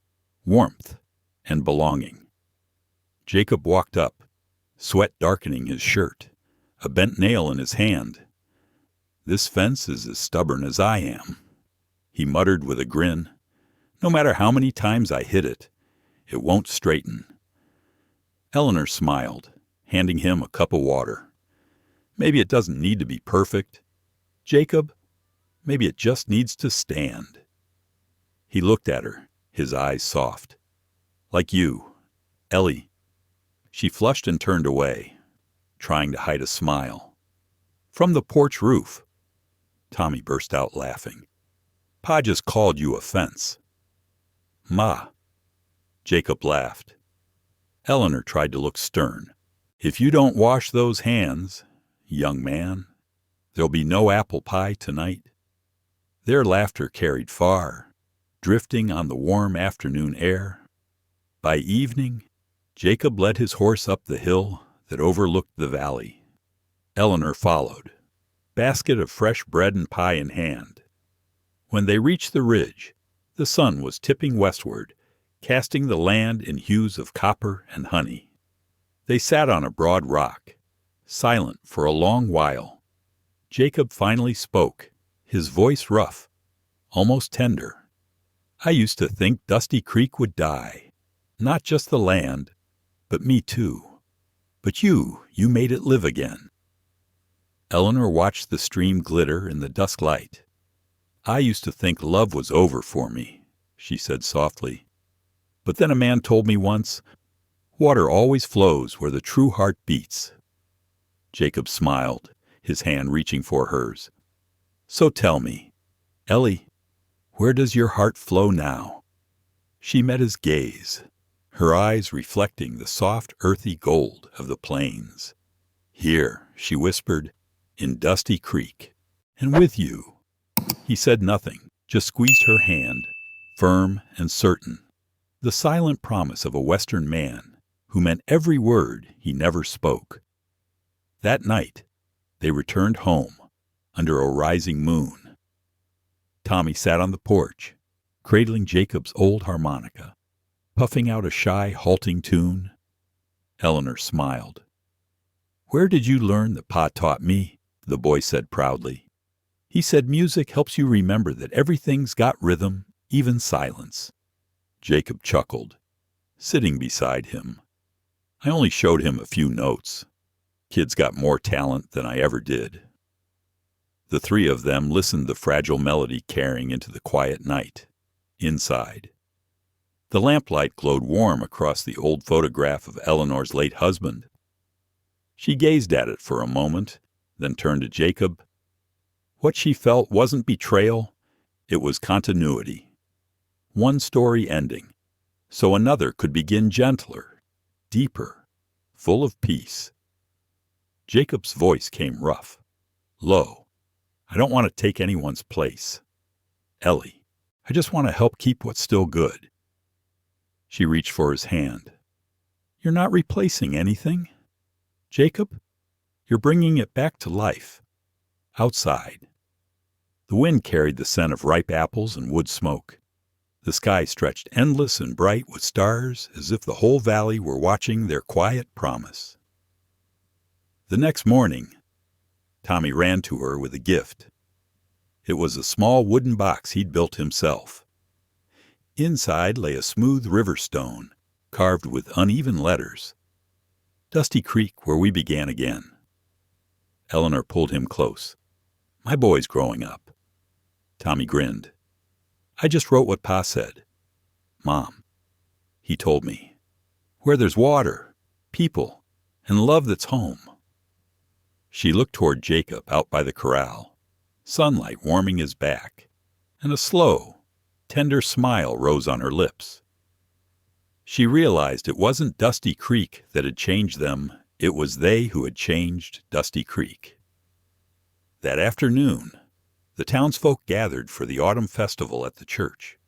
warmth, and belonging. Jacob walked up, sweat darkening his shirt, a bent nail in his hand. "This fence is as stubborn as I am," he muttered with a grin. "No matter how many times I hit it, it won't straighten." Eleanor smiled, handing him a cup of water. "Maybe it doesn't need to be perfect. Jacob, maybe it just needs to stand." He looked at her, his eyes soft. "Like you, Ellie." She flushed and turned away, trying to hide a smile. "From the porch roof." Tommy burst out laughing. "Pa just called you a fence." "Ma." Jacob laughed. Eleanor tried to look stern. "If you don't wash those hands, young man, there'll be no apple pie tonight." Their laughter carried far, drifting on the warm afternoon air. By evening, Jacob led his horse up the hill that overlooked the valley. Eleanor followed, basket of fresh bread and pie in hand. When they reached the ridge, the sun was tipping westward, casting the land in hues of copper and honey. They sat on a broad rock, silent for a long while. Jacob finally spoke, his voice rough, almost tender. "I used to think Dusty Creek would die, not just the land, but me too. But you made it live again." Eleanor watched the stream glitter in the dusk light. "I used to think love was over for me," she said softly. "But then a man told me once, water always flows where the true heart beats." Jacob smiled, his hand reaching for hers. "So tell me, Ellie, where does your heart flow now?" She met his gaze, her eyes reflecting the soft, earthy gold of the plains. "Here," she whispered, "in Dusty Creek, and with you." He said nothing, just squeezed her hand, firm and certain, the silent promise of a Western man who meant every word he never spoke. That night, they returned home under a rising moon. Tommy sat on the porch, cradling Jacob's old harmonica, puffing out a shy, halting tune. Eleanor smiled. "Where did you learn that Pa taught me?" the boy said proudly. "He said music helps you remember that everything's got rhythm, even silence." Jacob chuckled, sitting beside him. "I only showed him a few notes. Kid's got more talent than I ever did." The three of them listened the fragile melody carrying into the quiet night. Inside, the lamplight glowed warm across the old photograph of Eleanor's late husband. She gazed at it for a moment, then turned to Jacob. What she felt wasn't betrayal, it was continuity. One story ending, so another could begin gentler, deeper, full of peace. Jacob's voice came rough, low. "I don't want to take anyone's place. Ellie, I just want to help keep what's still good." She reached for his hand. "You're not replacing anything, Jacob. You're bringing it back to life. Outside." The wind carried the scent of ripe apples and wood smoke. The sky stretched endless and bright with stars, as if the whole valley were watching their quiet promise. The next morning, Tommy ran to her with a gift. It was a small wooden box he'd built himself. Inside lay a smooth river stone, carved with uneven letters. "Dusty Creek, where we began again." Eleanor pulled him close. "My boy's growing up." Tommy grinned. "I just wrote what Pa said. Mom, he told me, where there's water, people, and love that's home." She looked toward Jacob out by the corral, sunlight warming his back, and a slow, tender smile rose on her lips. She realized it wasn't Dusty Creek that had changed them, it was they who had changed Dusty Creek. That afternoon, the townsfolk gathered for the autumn festival at the church.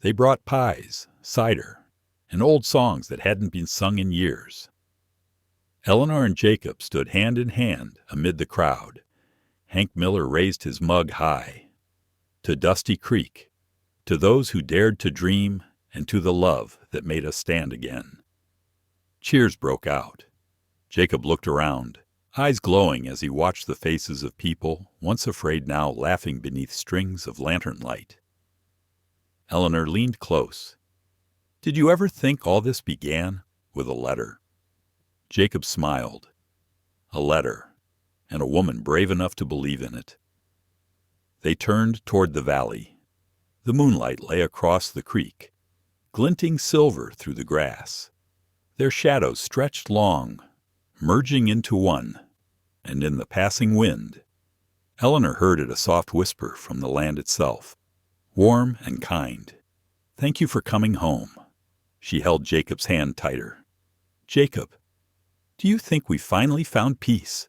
They brought pies, cider, and old songs that hadn't been sung in years. Eleanor and Jacob stood hand in hand amid the crowd. Hank Miller raised his mug high. To Dusty Creek, to those who dared to dream, and to the love that made us stand again. Cheers broke out. Jacob looked around, eyes glowing as he watched the faces of people, once afraid now laughing beneath strings of lantern light. Eleanor leaned close. "Did you ever think all this began with a letter?" Jacob smiled. A letter, and a woman brave enough to believe in it. They turned toward the valley. The moonlight lay across the creek, glinting silver through the grass. Their shadows stretched long, merging into one, and in the passing wind, Eleanor heard it a soft whisper from the land itself, warm and kind. "Thank you for coming home." She held Jacob's hand tighter. "Jacob, do you think we finally found peace?"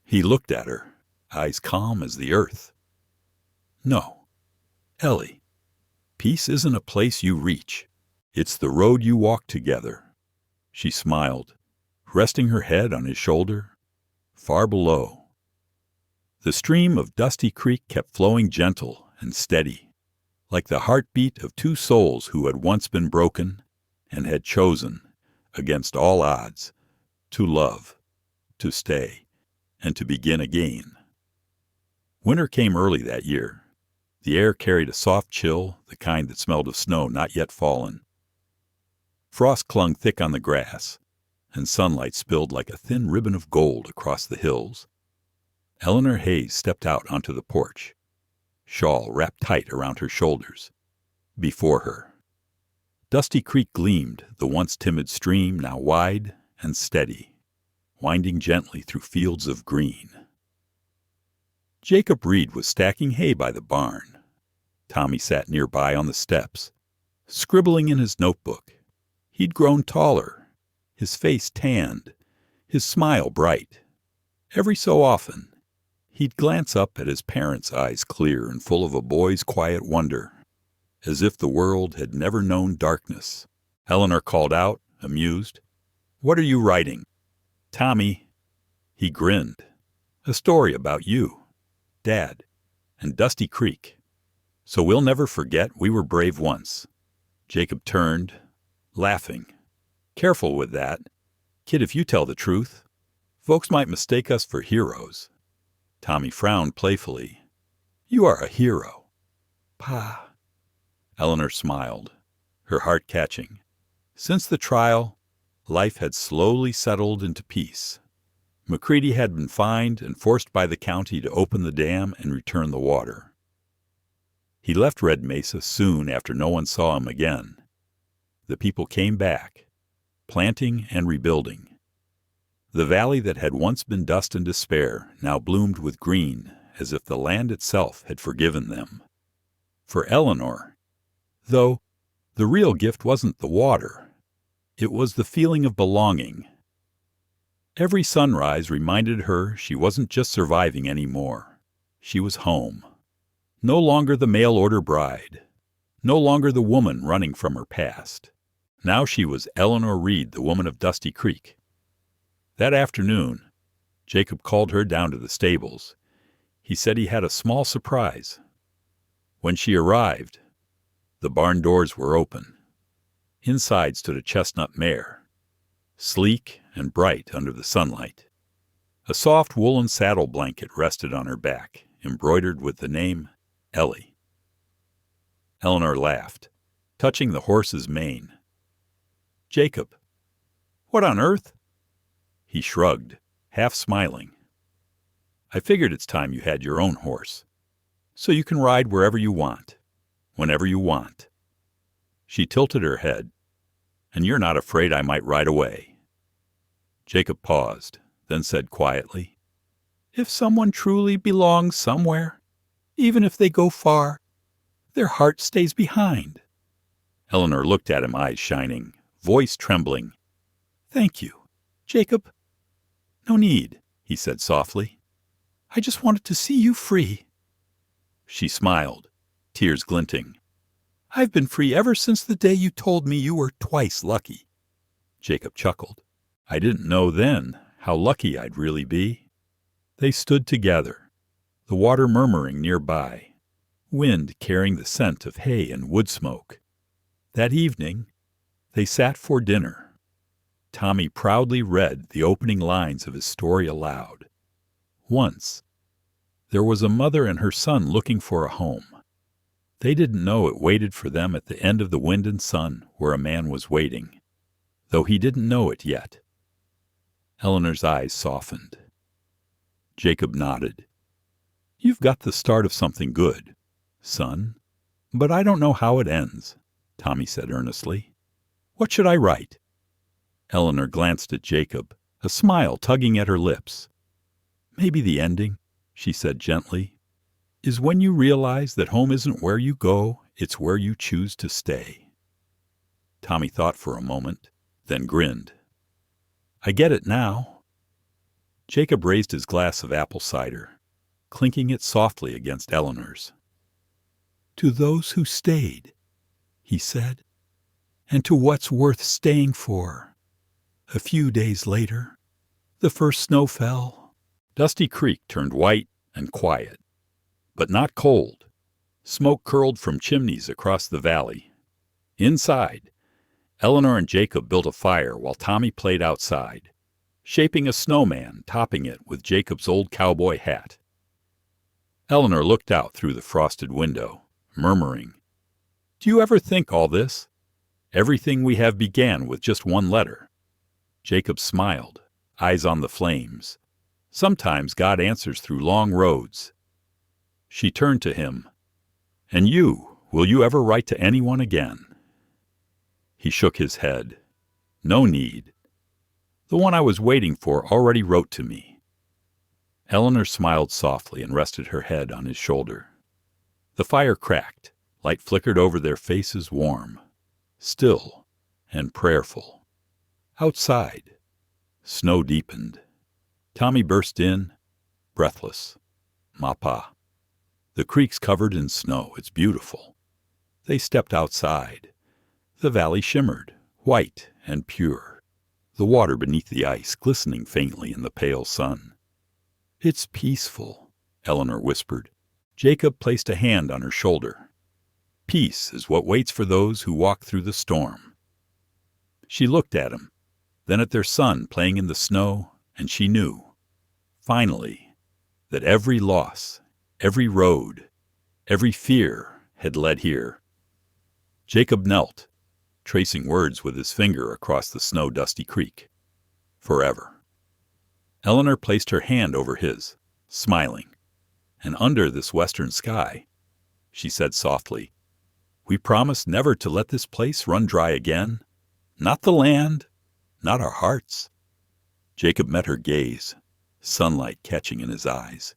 He looked at her, eyes calm as the earth. "No, Ellie, peace isn't a place you reach. It's the road you walk together." She smiled, resting her head on his shoulder. Far below, the stream of Dusty Creek kept flowing gentle and steady, like the heartbeat of two souls who had once been broken and had chosen, against all odds, to love, to stay, and to begin again. Winter came early that year. The air carried a soft chill, the kind that smelled of snow not yet fallen. Frost clung thick on the grass, and sunlight spilled like a thin ribbon of gold across the hills. Eleanor Hayes stepped out onto the porch, shawl wrapped tight around her shoulders. Before her, Dusty Creek gleamed, the once timid stream now wide and steady, winding gently through fields of green. Jacob Reed was stacking hay by the barn. Tommy sat nearby on the steps, scribbling in his notebook. He'd grown taller, his face tanned, his smile bright. Every so often, he'd glance up at his parents' eyes clear and full of a boy's quiet wonder, as if the world had never known darkness. Eleanor called out, amused, "What are you writing?" "Tommy." He grinned. "A story about you, Dad, and Dusty Creek. So we'll never forget we were brave once." Jacob turned, laughing. "Careful with that. Kid, if you tell the truth, folks might mistake us for heroes." Tommy frowned playfully. "You are a hero." "Pa." Eleanor smiled, her heart catching. Since the trial, life had slowly settled into peace. McCready had been fined and forced by the county to open the dam and return the water. He left Red Mesa soon after no one saw him again. The people came back, planting and rebuilding. The valley that had once been dust and despair now bloomed with green, as if the land itself had forgiven them. For Eleanor, though, the real gift wasn't the water. It was the feeling of belonging. Every sunrise reminded her she wasn't just surviving anymore. She was home. No longer the mail-order bride. No longer the woman running from her past. Now she was Eleanor Reed, the woman of Dusty Creek. That afternoon, Jacob called her down to the stables. He said he had a small surprise. When she arrived, the barn doors were open. Inside stood a chestnut mare, sleek and bright under the sunlight. A soft woolen saddle blanket rested on her back, embroidered with the name Ellie. Eleanor laughed, touching the horse's mane. "Jacob, what on earth?" He shrugged, half smiling. "I figured it's time you had your own horse, so you can ride wherever you want, whenever you want." She tilted her head. "And you're not afraid I might ride away?" Jacob paused, then said quietly, "If someone truly belongs somewhere, even if they go far, their heart stays behind." Eleanor looked at him, eyes shining, voice trembling. "Thank you, Jacob." "No need," he said softly. "I just wanted to see you free." She smiled, tears glinting. "I've been free ever since the day you told me you were twice lucky." Jacob chuckled. "I didn't know then how lucky I'd really be." They stood together, the water murmuring nearby, wind carrying the scent of hay and wood smoke. That evening, they sat for dinner. Tommy proudly read the opening lines of his story aloud. Once, there was a mother and her son looking for a home. They didn't know it waited for them at the end of the wind and sun where a man was waiting, though he didn't know it yet. Eleanor's eyes softened. Jacob nodded. "You've got the start of something good, son, but I don't know how it ends," Tommy said earnestly. "What should I write?" Eleanor glanced at Jacob, a smile tugging at her lips. "Maybe the ending," she said gently, "is when you realize that home isn't where you go, it's where you choose to stay." Tommy thought for a moment, then grinned. "I get it now." Jacob raised his glass of apple cider, clinking it softly against Eleanor's. "To those who stayed," he said, "and to what's worth staying for." A few days later, the first snow fell. Dusty Creek turned white and quiet, but not cold. Smoke curled from chimneys across the valley. Inside, Eleanor and Jacob built a fire while Tommy played outside, shaping a snowman, topping it with Jacob's old cowboy hat. Eleanor looked out through the frosted window, murmuring, "Do you ever think all this? Everything we have began with just one letter." Jacob smiled, eyes on the flames. Sometimes God answers through long roads. She turned to him. And you, will you ever write to anyone again? He shook his head. No need. The one I was waiting for already wrote to me. Eleanor smiled softly and rested her head on his shoulder. The fire cracked. Light flickered over their faces, warm, still, and prayerful. Outside, snow deepened. Tommy burst in, breathless. "Mapa." The creek's covered in snow. It's beautiful. They stepped outside. The valley shimmered, white and pure, the water beneath the ice glistening faintly in the pale sun. "It's peaceful," Eleanor whispered. Jacob placed a hand on her shoulder. "Peace is what waits for those who walk through the storm." She looked at him, then at their son playing in the snow, and she knew, finally, that every loss, every road, every fear had led here. Jacob knelt, tracing words with his finger across the snow-dusty creek. Forever. Eleanor placed her hand over his, smiling. And under this western sky, she said softly, "We promise never to let this place run dry again. Not the land, not our hearts." Jacob met her gaze, sunlight catching in his eyes.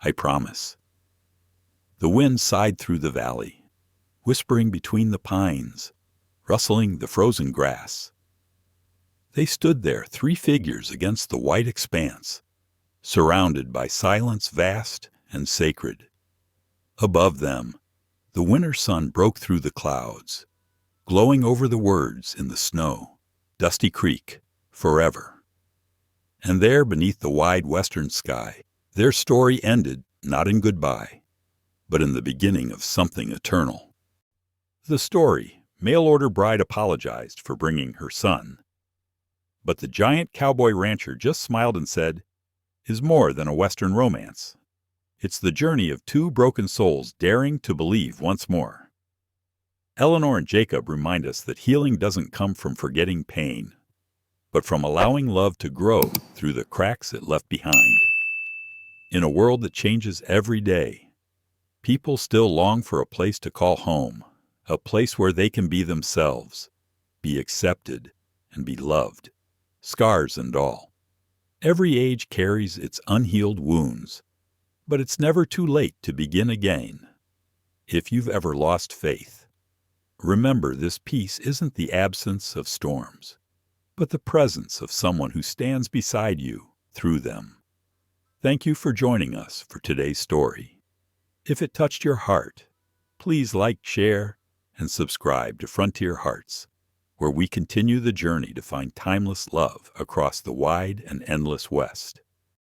"I promise." The wind sighed through the valley, whispering between the pines, rustling the frozen grass. They stood there, 3 figures against the white expanse, surrounded by silence vast and sacred. Above them, the winter sun broke through the clouds, glowing over the words in the snow, Dusty Creek, forever. And there, beneath the wide western sky, their story ended not in goodbye, but in the beginning of something eternal. The story, mail-order bride apologized for bringing her son. But the giant cowboy rancher just smiled and said, is more than a western romance. It's the journey of 2 broken souls daring to believe once more. Eleanor and Jacob remind us that healing doesn't come from forgetting pain, but from allowing love to grow through the cracks it left behind. In a world that changes every day, people still long for a place to call home, a place where they can be themselves, be accepted, and be loved, scars and all. Every age carries its unhealed wounds, but it's never too late to begin again. If you've ever lost faith, remember this peace isn't the absence of storms, but the presence of someone who stands beside you through them. Thank you for joining us for today's story. If it touched your heart, please like, share, and subscribe to Frontier Hearts, where we continue the journey to find timeless love across the wide and endless West.